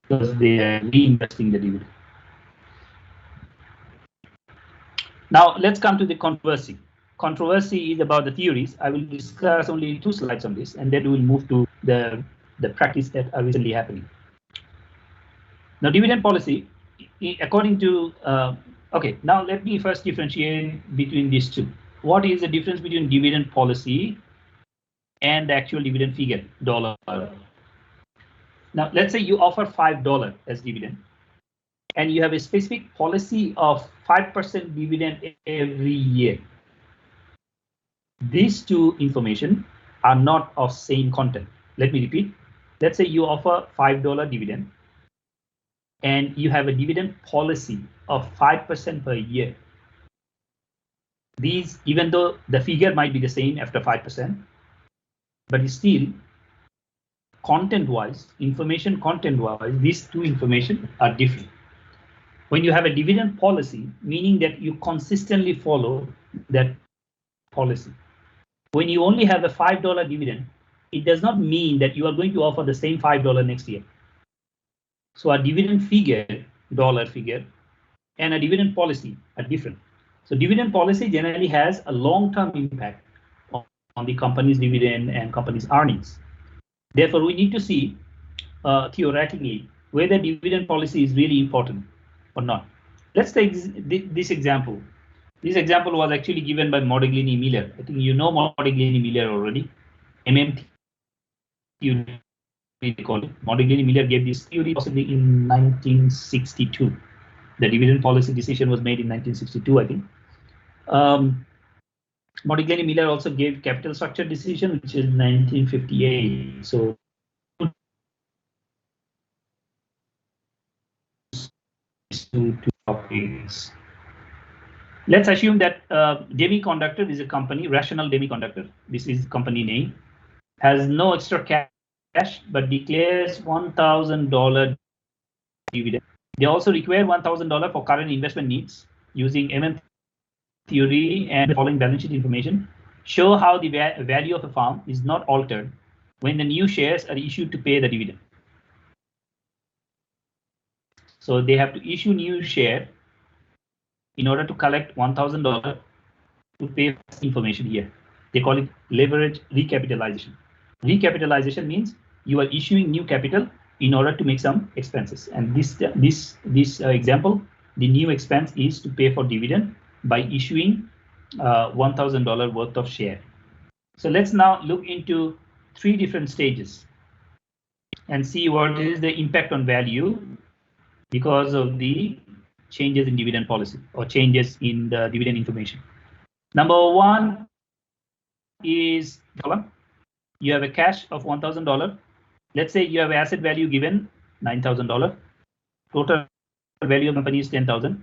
because they are reinvesting the dividend. Now let's come to the controversy. Controversy is about the theories. I will discuss only 2 slides on this, and then we will move to the practice that are recently happening. Now, dividend policy, according to okay. Now let me first differentiate between these two. What is the difference between dividend policy and the actual dividend figure, dollar? Now, let's say you offer $5 as dividend, and you have a specific policy of 5% dividend every year. These two information are not of same content. Let me repeat. Let's say you offer $5 dividend, and you have a dividend policy of 5% per year. These, even though the figure might be the same after 5%, but still, content-wise, information content-wise, these two information are different. When you have a dividend policy, meaning that you consistently follow that policy. When you only have a $5 dividend, it does not mean that you are going to offer the same $5 next year. So a dividend figure, dollar figure, and a dividend policy are different. So dividend policy generally has a long-term impact on the company's dividend and company's earnings. Therefore, we need to see theoretically whether dividend policy is really important or not. Let's take this example. This example was actually given by Modigliani Miller. I think you know Modigliani Miller already. MMT, they call it. Modigliani Miller gave this theory possibly in 1962. The dividend policy decision was made in 1962, I think. Modigliani Miller also gave capital structure decision, which is 1958. So two topics. Let's assume that Demiconductor is a company, Rational Demiconductor. This is company name. Has no extra cash, but declares $1,000 dividend. They also require $1,000 for current investment needs using MM theory and the following balance sheet information show how the value of a firm is not altered when the new shares are issued to pay the dividend. So they have to issue new share in order to collect $1,000 to pay information here. They call it leverage recapitalization. Recapitalization means you are issuing new capital in order to make some expenses. And this example, the new expense is to pay for dividend by issuing $1,000 worth of share. So let's now look into 3 different stages and see what is the impact on value because of the changes in dividend policy or changes in the dividend information. Number 1 is you have a cash of $1,000. Let's say you have asset value given $9,000. Total value of the company is $10,000.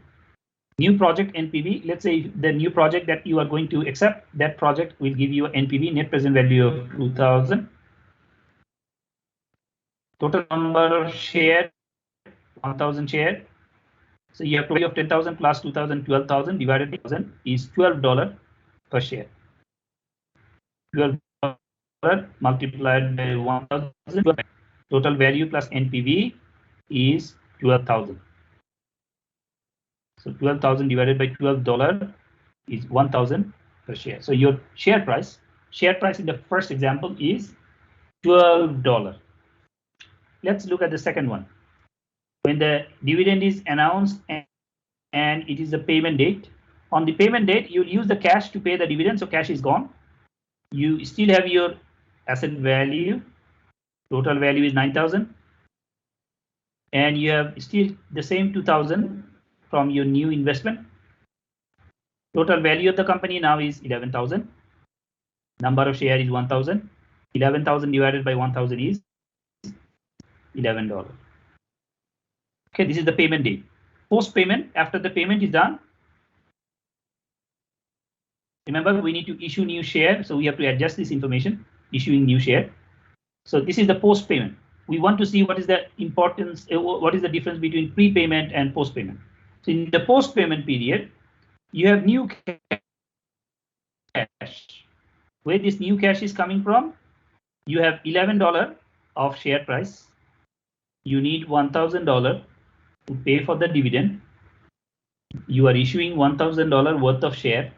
New project NPV, let's say the new project that you are going to accept, that project will give you NPV, net present value of 2,000. Total number of share, 1,000 share. So you have value of 10,000 plus 2,000, 12,000 divided by 1,000 is $12 per share. $12 multiplied by 1,000. Total value plus NPV is 12,000. So 12,000 divided by $12 is 1,000 per share. So your share price in the first example is $12. Let's look at the second one. When the dividend is announced and it is the payment date, on the payment date, you'll use the cash to pay the dividend, so cash is gone. You still have your asset value, total value is 9,000, and you have still the same 2,000 from your new investment. Total value of the company now is 11,000. Number of share is 1,000. 11,000 divided by 1,000 is $11. Okay, this is the payment date. Post payment, after the payment is done, remember we need to issue new share, so we have to adjust this information, issuing new share. So this is the post payment. We want to see what is the importance, what is the difference between prepayment and post payment. So in the post payment period, you have new cash. Where this new cash is coming from? You have $11 of share price. You need $1,000 to pay for the dividend. You are issuing $1,000 worth of share.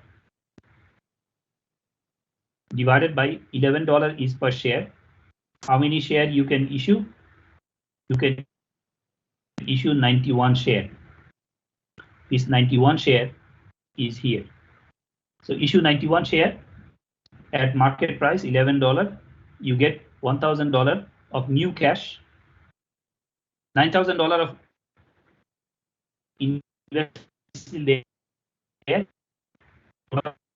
Divided by $11 is per share. How many shares you can issue? You can issue 91 share. This 91 share is here. So issue 91 share at market price $11. You get $1,000 of new cash. $9,000 of investment is still there.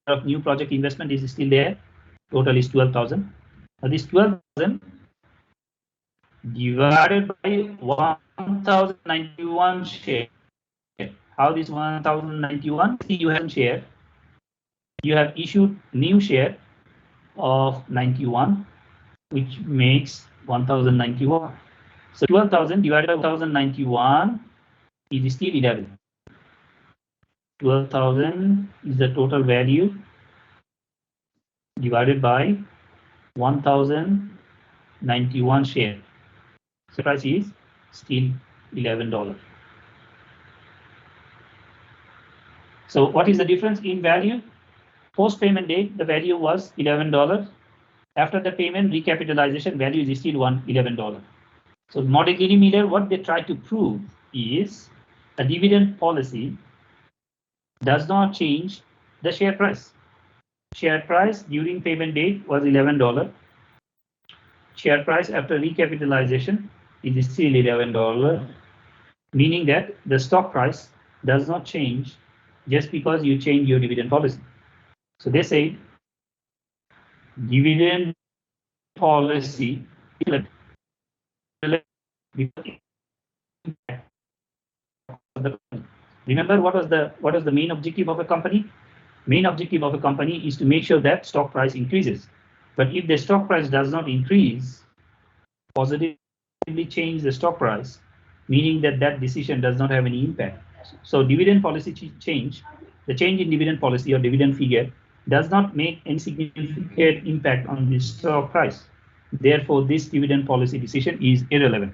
Of new project investment is still there. Total is 12,000. Now this 12,000 divided by 1,091 share. How this 1,091? See, you have share. You have issued new share of 91, which makes 1,091. So 12,000 divided by 1,091 is still 11. 12,000 is the total value divided by 1,091 share. So price is still $11. So what is the difference in value? Post payment date, the value was $11. After the payment recapitalization, value is still $11. So Morgan Miller, what they try to prove is a dividend policy does not change the share price. Share price during payment date was $11. Share price after recapitalization is still $11, meaning that the stock price does not change just because you change your dividend policy. So they say dividend policy. Remember what was the main objective of a company? Main objective of a company is to make sure that stock price increases. But if the stock price does not increase, positively change the stock price, meaning that that decision does not have any impact. So dividend policy change, the change in dividend policy or dividend figure does not make any significant impact on the stock price. Therefore, this dividend policy decision is irrelevant.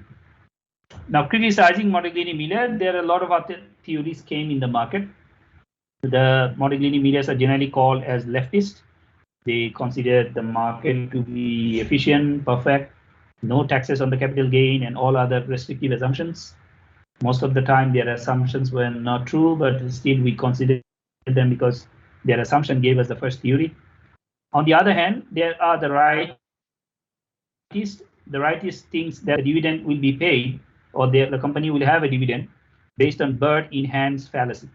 Now, criticizing Modigliani-Miller, there are a lot of other theories came in the market. The Modigliani-Millers are generally called as leftist. They consider the market to be efficient, perfect, no taxes on the capital gain, and all other restrictive assumptions. Most of the time, their assumptions were not true, but still we consider them because their assumption gave us the first theory. On the other hand, there are the rightists. The rightists thinks that the dividend will be paid, or the company will have a dividend based on bird in hands fallacy.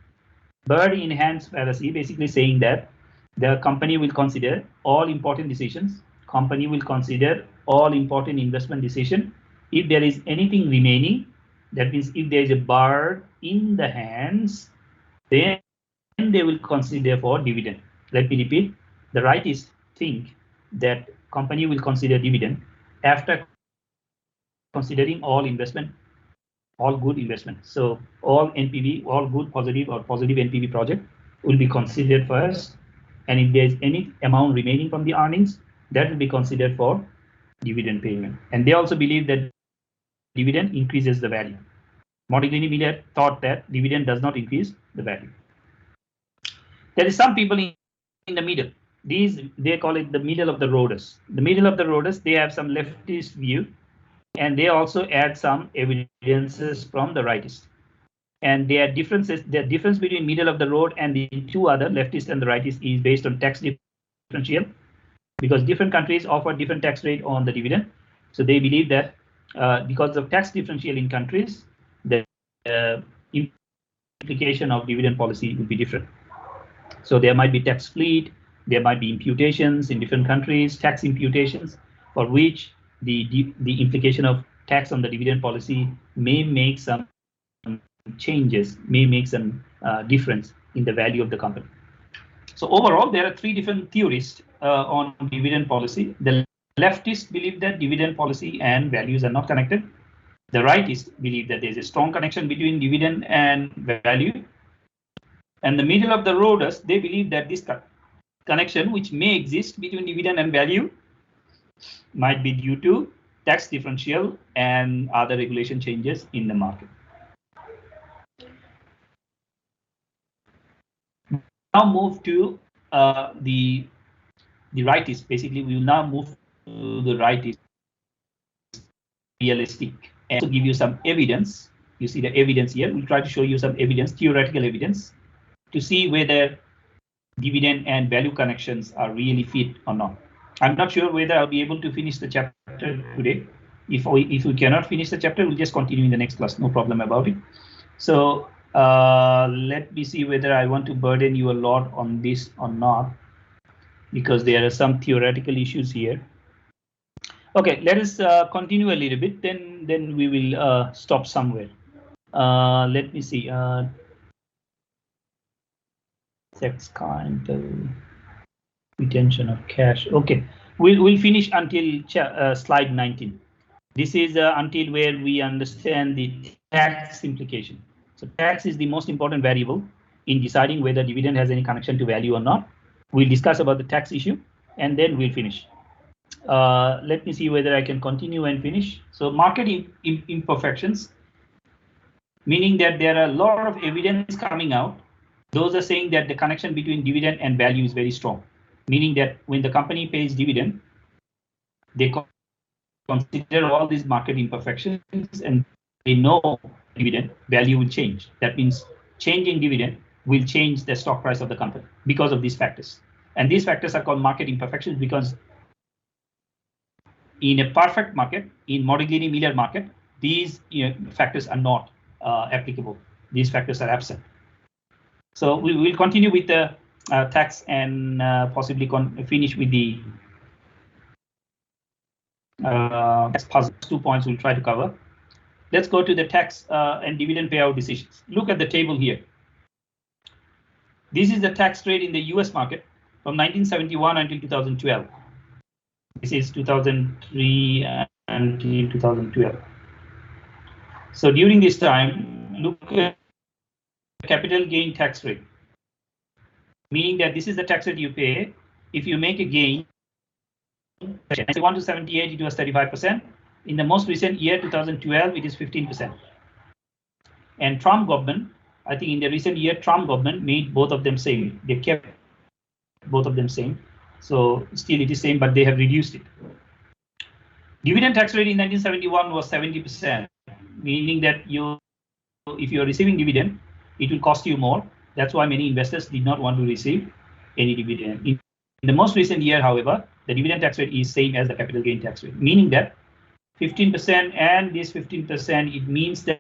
Bird in hands fallacy basically saying that the company will consider all important decisions. Company will consider all important investment decision. If there is anything remaining, that means if there is a bird in the hands, then they will consider for dividend. Let me repeat. The rightists think that company will consider dividend after considering all investment, all good investment. So all NPV, all good positive or positive NPV project will be considered first. And if there's any amount remaining from the earnings, that will be considered for dividend payment. And they also believe that dividend increases the value. Modigliani-Miller thought that dividend does not increase the value. There is some people in the middle. These, they call it the middle of the roaders. The middle of the roaders, they have some leftist view, and they also add some evidences from the rightists. And their differences, the difference between middle of the road and the two other, leftist and the rightists, is based on tax differential, because different countries offer different tax rate on the dividend. So they believe that because of tax differential in countries, the implication of dividend policy would be different. So there might be tax fleet, there might be imputations in different countries, tax imputations, for which the implication of tax on the dividend policy may make some changes, may make some difference in the value of the company. So overall, there are three different theories on dividend policy. The leftists believe that dividend policy and values are not connected. The rightists believe that there's a strong connection between dividend and value. And the middle of the roaders, they believe that this connection, which may exist between dividend and value, might be due to tax differential and other regulation changes in the market. Now move to the rightists. Basically, we will now move to the rightists, realistic, and to give you some evidence. You see the evidence here. We'll try to show you some evidence, theoretical evidence, to see whether dividend and value connections are really fit or not. I'm not sure whether I'll be able to finish the chapter today. If we cannot finish the chapter, we'll just continue in the next class. No problem about it. So let me see whether I want to burden you a lot on this or not, because there are some theoretical issues here. Okay, let us continue a little bit. Then we will stop somewhere. Let me see. Tax kind retention of cash. Okay, we'll finish until slide 19. This is until where we understand the tax implication. So tax is the most important variable in deciding whether dividend has any connection to value or not. We'll discuss about the tax issue, and then we'll finish. Let me see whether I can continue and finish. So market imperfections, meaning that there are a lot of evidence coming out. Those are saying that the connection between dividend and value is very strong, meaning that when the company pays dividend, they consider all these market imperfections and they know dividend value will change. That means changing dividend will change the stock price of the company because of these factors. And these factors are called market imperfections because in a perfect market, in Modigliani-Miller market, these factors are not applicable. These factors are absent. So we will continue with the tax and possibly finish with the puzzle. 2 points we'll try to cover. Let's go to the tax and dividend payout decisions. Look at the table here. This is the tax rate in the US market from 1971 until 2012. This is 2003 until 2012. So during this time, look at capital gain tax rate, meaning that this is the tax rate you pay if you make a gain. 1 to 78, it was 35%. In the most recent year, 2012, it is 15%. And Trump government, I think in the recent year, Trump government made both of them same. They kept both of them same. So still it is same, but they have reduced it. Dividend tax rate in 1971 was 70%, meaning that if you are receiving dividend, it will cost you more. That's why many investors did not want to receive any dividend. In the most recent year, however, the dividend tax rate is same as the capital gain tax rate, meaning that 15% and this 15%, it means that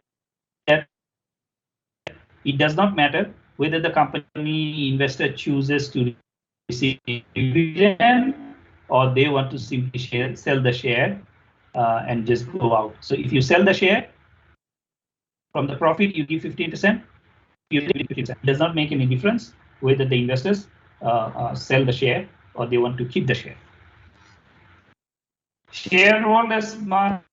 it does not matter whether the company investor chooses to receive dividend or they want to simply sell the share and just go out. So if you sell the share from the profit, you give 15%. You give 15%. It does not make any difference whether the investors sell the share or they want to keep the share. Shareholders must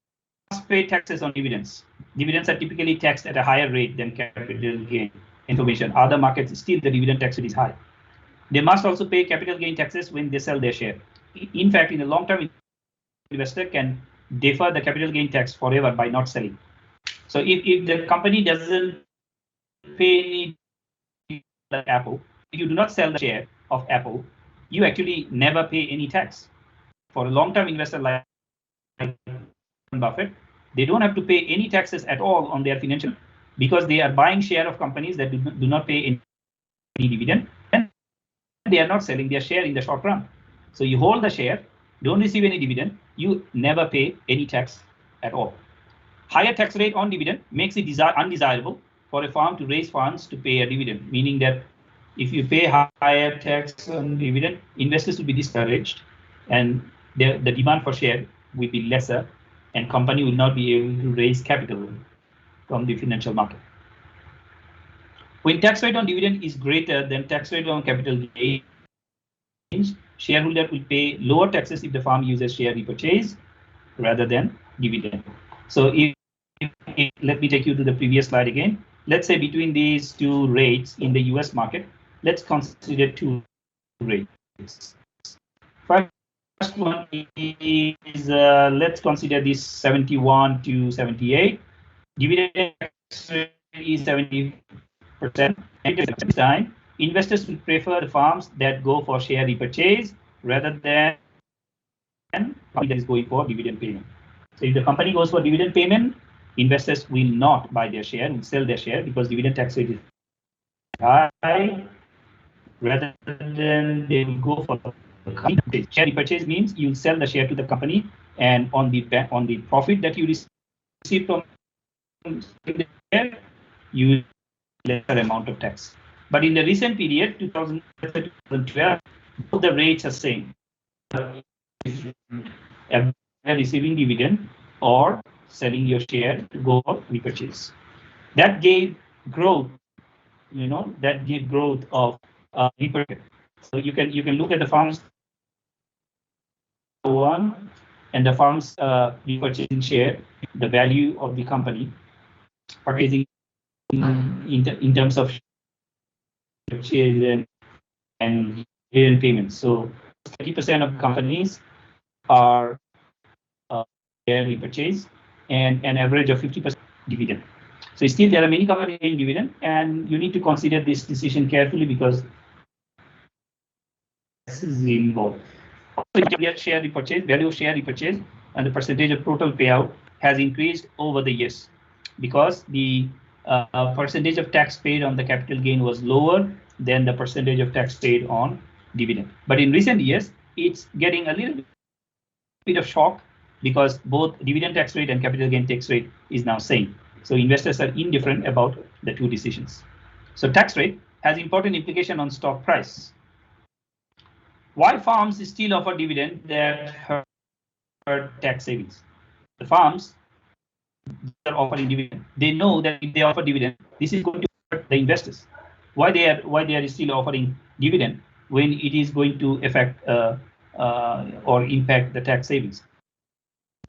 pay taxes on dividends. Dividends are typically taxed at a higher rate than capital gain information. Other markets, still the dividend tax rate is high. They must also pay capital gain taxes when they sell their share. In fact, in the long term, investor can defer the capital gain tax forever by not selling. So if the company doesn't pay any like Apple, if you do not sell the share of Apple, you actually never pay any tax. For a long-term investor like Buffett, they don't have to pay any taxes at all on their financial because they are buying share of companies that do not pay any dividend, and they are not selling their share in the short run. So you hold the share, don't receive any dividend, you never pay any tax at all. Higher tax rate on dividend makes it undesirable for a firm to raise funds to pay a dividend, meaning that if you pay higher tax on dividend, investors will be discouraged and the demand for share will be lesser and company will not be able to raise capital from the financial market. When tax rate on dividend is greater than tax rate on capital gains, shareholder will pay lower taxes if the firm uses share repurchase rather than dividend. So if let me take you to the previous slide again. Let's say between these two rates in the US market, let's consider two rates. First one is, let's consider this 71 to 78. Dividend tax rate is 70%. At this time, investors will prefer the firms that go for share repurchase rather than company that is going for dividend payment. So if the company goes for dividend payment, investors will not buy their share, will sell their share because dividend tax rate is high. Rather than they will go for the company. Share repurchase means you sell the share to the company, and on the profit that you receive from the share, you lesser amount of tax. But in the recent period, 2012, both the rates are same. Receiving dividend or selling your share to go for repurchase. That gave growth, that gave growth of repurchase. So you can look at the firm's one and the firm's repurchasing share, the value of the company purchasing in terms of purchase and dividend payments. So 30% of companies are share repurchase and an average of 50% dividend. So still there are many companies paying dividend, and you need to consider this decision carefully because this is involved. Also, share repurchase, value of share repurchase, and the percentage of total payout has increased over the years because the percentage of tax paid on the capital gain was lower than the percentage of tax paid on dividend. But in recent years, it's getting a little bit of shock because both dividend tax rate and capital gain tax rate is now same. So investors are indifferent about the two decisions. So tax rate has important implication on stock price. Why firms still offer dividend that hurt tax savings? The firms are offering dividend. They know that if they offer dividend, this is going to hurt the investors. Why they are still offering dividend when it is going to affect or impact the tax savings?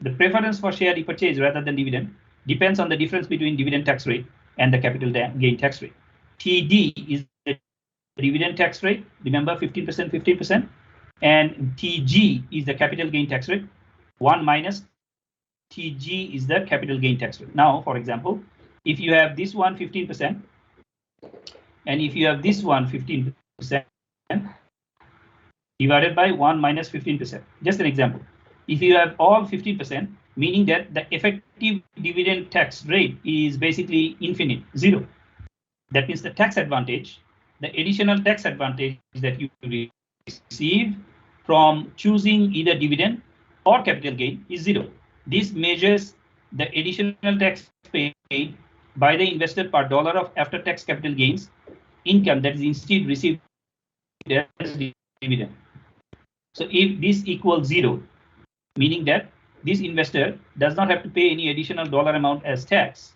The preference for share repurchase rather than dividend depends on the difference between dividend tax rate and the capital gain tax rate. TD is the dividend tax rate, remember 15%, 15%, and TG is the capital gain tax rate. 1 minus TG is the capital gain tax rate. Now, for example, if you have this one 15%, and if you have this one 15%, divided by 1 minus 15%. Just an example. If you have all 15%, meaning that the effective dividend tax rate is basically infinite, 0. That means the tax advantage, the additional tax advantage that you receive from choosing either dividend or capital gain is 0. This measures the additional tax paid by the investor per dollar of after-tax capital gains income that is instead received as dividend. So if this equals 0, meaning that this investor does not have to pay any additional dollar amount as tax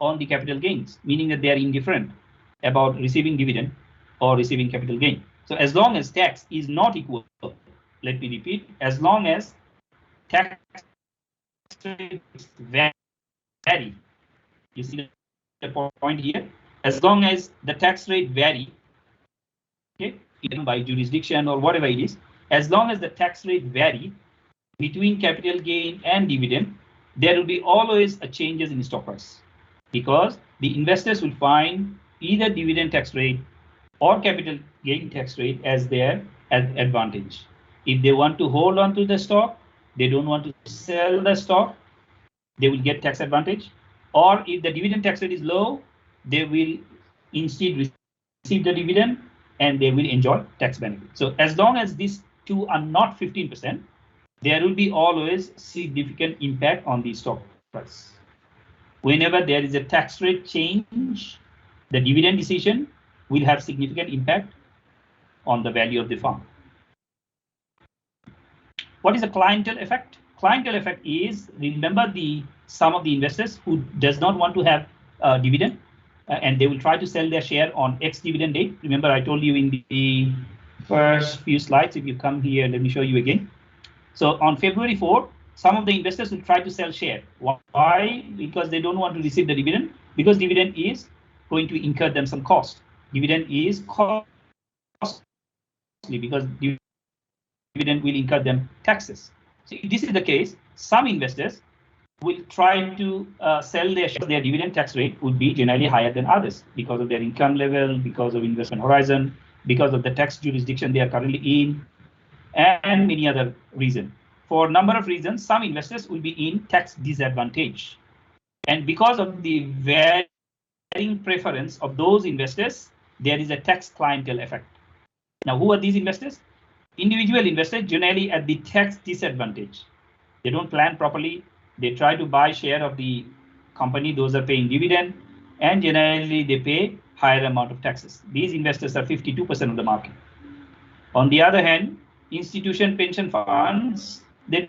on the capital gains, meaning that they are indifferent about receiving dividend or receiving capital gain. So as long as tax is not equal, let me repeat, as long as tax rates vary, you see the point here, as long as the tax rate vary, okay, even by jurisdiction or whatever it is, as long as the tax rate vary between capital gain and dividend, there will be always a changes in stock price, because the investors will find either dividend tax rate or capital gain tax rate as their advantage. If they want to hold on to the stock, they don't want to sell the stock, they will get tax advantage. Or if the dividend tax rate is low, they will instead receive the dividend and they will enjoy tax benefit. So as long as these two are not 15%, there will be always significant impact on the stock price. Whenever there is a tax rate change, the dividend decision will have significant impact on the value of the firm. What is a clientele effect? Clientele effect is, remember, some of the investors who does not want to have dividend and they will try to sell their share on X dividend date. Remember, I told you in the first few slides. If you come here, let me show you again. So on February 4, some of the investors will try to sell share. Why? Because they don't want to receive the dividend, because dividend is going to incur them some cost. Dividend is costly because dividend will incur them taxes. So if this is the case, some investors will try to sell their shares. Their dividend tax rate would be generally higher than others because of their income level, because of investment horizon, because of the tax jurisdiction they are currently in, and many other reasons. For a number of reasons, some investors will be in tax disadvantage. And because of the varying preference of those investors, there is a tax clientele effect. Now, who are these investors? Individual investors generally at the tax disadvantage. They don't plan properly. They try to buy share of the company. Those are paying dividend, and generally they pay higher amount of taxes. These investors are 52% of the market. On the other hand, institution pension funds, they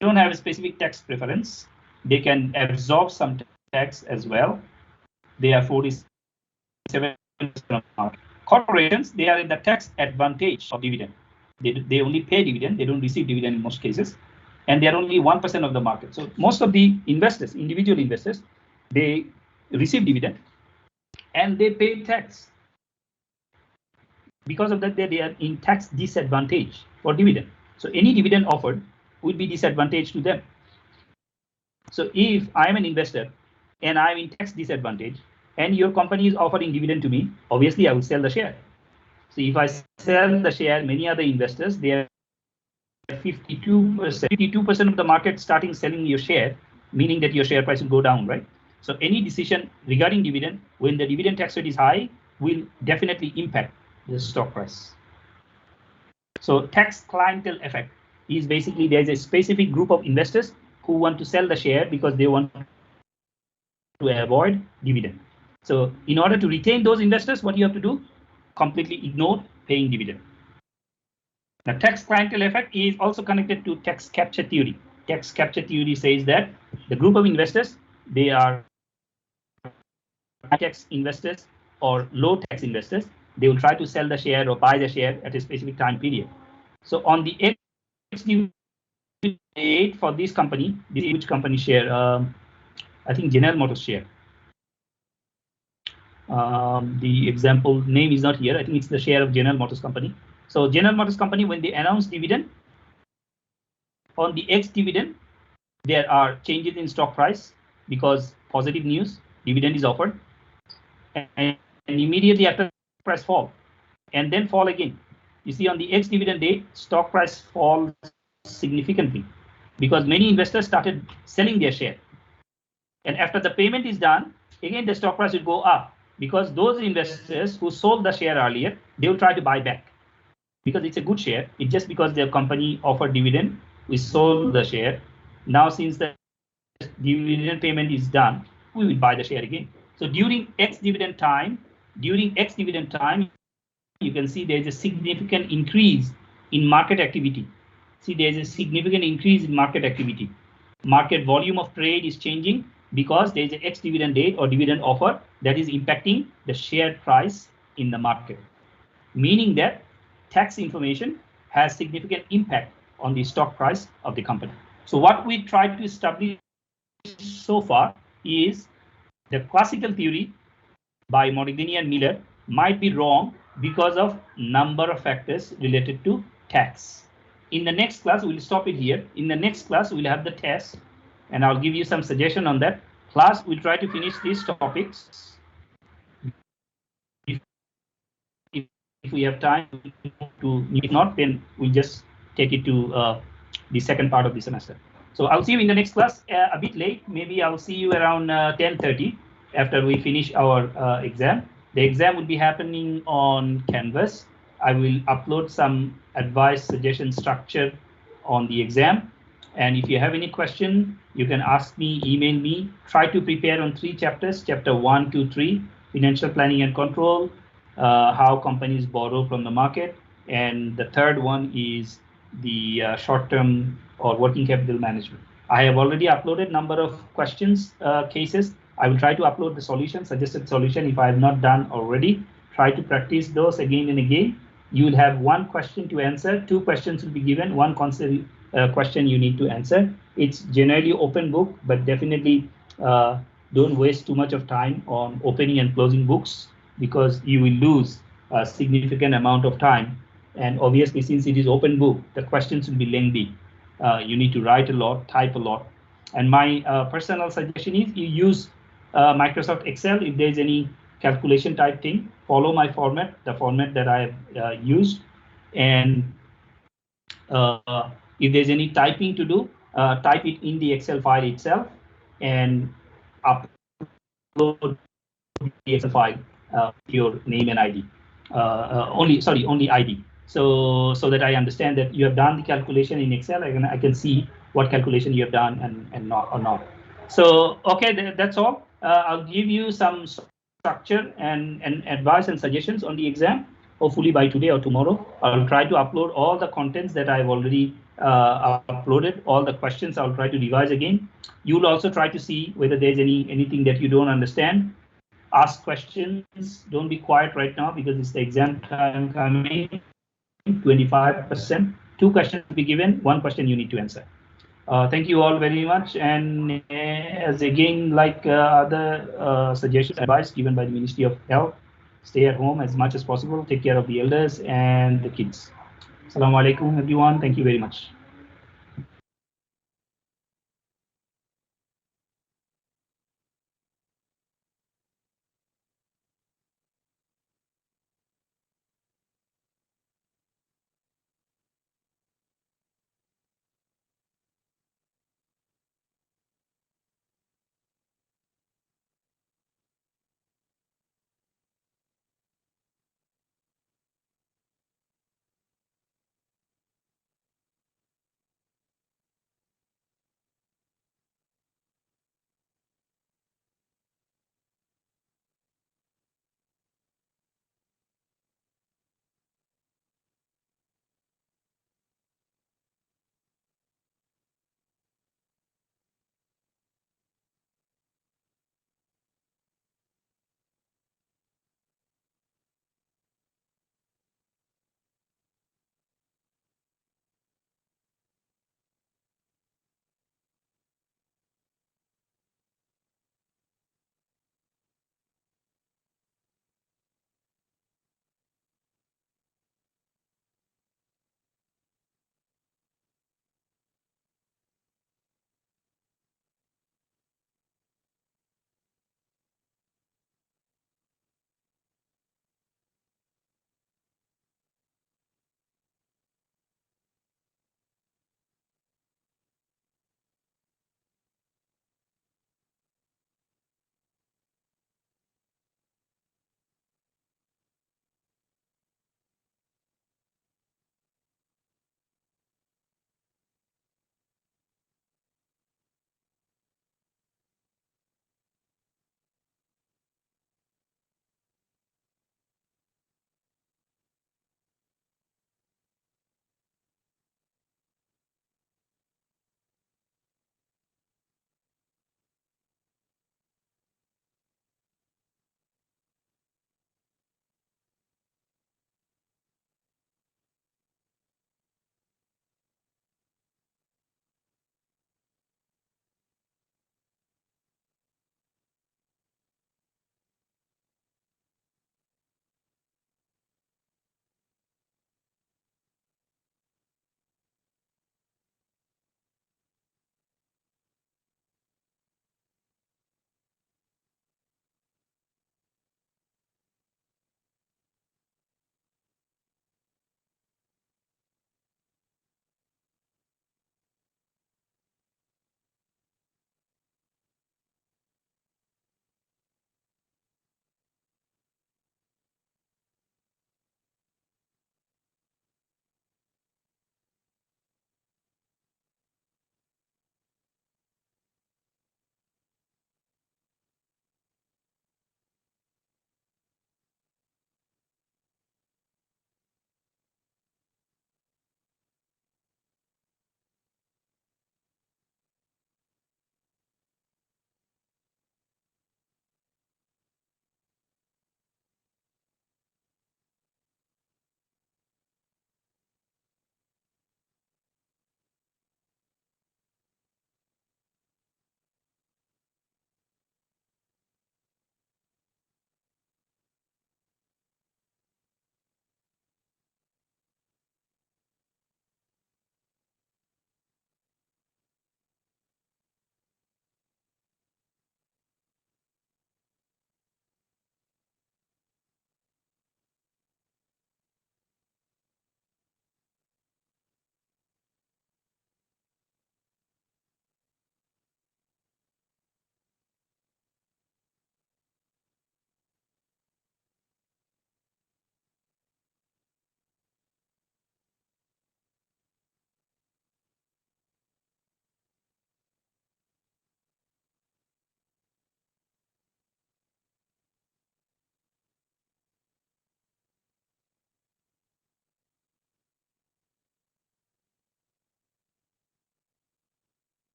don't have a specific tax preference. They can absorb some tax as well. They are 47% of the market. Corporations, they are in the tax advantage of dividend. They only pay dividend. They don't receive dividend in most cases. And they are only 1% of the market. So most of the investors, individual investors, they receive dividend and they pay tax. Because of that, they are in tax disadvantage for dividend. So any dividend offered will be disadvantage to them. So if I'm an investor and I'm in tax disadvantage and your company is offering dividend to me, obviously I will sell the share. So if I sell the share, many other investors, they are 52% of the market starting selling your share, meaning that your share price will go down, right? So any decision regarding dividend, when the dividend tax rate is high, will definitely impact the stock price. So tax clientele effect is basically there's a specific group of investors who want to sell the share because they want to avoid dividend. So in order to retain those investors, what you have to do? Completely ignore paying dividend. Now, tax clientele effect is also connected to tax capture theory. Tax capture theory says that the group of investors, they are high tax investors or low tax investors. They will try to sell the share or buy the share at a specific time period. So on the X date for this company, which company share? I think General Motors share. The example name is not here. I think it's the share of General Motors Company. So General Motors Company, when they announce dividend, on the ex-dividend, there are changes in stock price because positive news, dividend is offered, and immediately after price fall, and then fall again. You see on the ex-dividend date, stock price falls significantly because many investors started selling their share. And after the payment is done, again the stock price will go up because those investors who sold the share earlier, they will try to buy back because it's a good share. It's just because their company offered dividend, we sold the share. Now since the dividend payment is done, we will buy the share again. So during ex-dividend time, you can see there's a significant increase in market activity. See, there's a significant increase in market activity. Market volume of trade is changing because there's an ex-dividend date or dividend offer that is impacting the share price in the market, meaning that tax information has significant impact on the stock price of the company. So what we tried to establish so far is the classical theory by Modigliani and Miller might be wrong because of number of factors related to tax. In the next class, we'll stop it here. In the next class, we'll have the test, and I'll give you some suggestion on that. Class, we'll try to finish these topics. If we have time to, if not, then we'll just take it to the second part of the semester. So I'll see you in the next class a bit late. Maybe I'll see you around 10:30 after we finish our exam. The exam will be happening on Canvas. I will upload some advice, suggestion structure on the exam. And if you have any question, you can ask me, email me. Try to prepare on 3 chapters, chapter 1, 2, 3, financial planning and control, how companies borrow from the market. And the third one is the short-term or working capital management. I have already uploaded number of questions, cases. I will try to upload the solution, suggested solution if I have not done already. Try to practice those again and again. You will have 1 question to answer, 2 questions will be given, 1 question you need to answer. It's generally open book, but definitely don't waste too much of time on opening and closing books because you will lose a significant amount of time. And obviously, since it is open book, the questions will be lengthy. You need to write a lot, type a lot. And my personal suggestion is you use Microsoft Excel. If there's any calculation type thing, follow my format, the format that I have used. And if there's any typing to do, type it in the Excel file itself and upload the Excel file your name and ID. Only ID. So that I understand that you have done the calculation in Excel. I can see what calculation you have done and not or not. So okay, that's all. I'll give you some structure and advice and suggestions on the exam. Hopefully by today or tomorrow, I'll try to upload all the contents that I've already uploaded. All the questions I'll try to revise again. You'll also try to see whether there's anything that you don't understand. Ask questions. Don't be quiet right now because it's the exam time coming. 25%. 2 questions will be given. 1 question you need to answer. Thank you all very much. And as again, like other suggestions, advice given by the Ministry of Health, stay at home as much as possible. Take care of the elders and the kids. Assalamu alaikum, everyone. Thank you very much.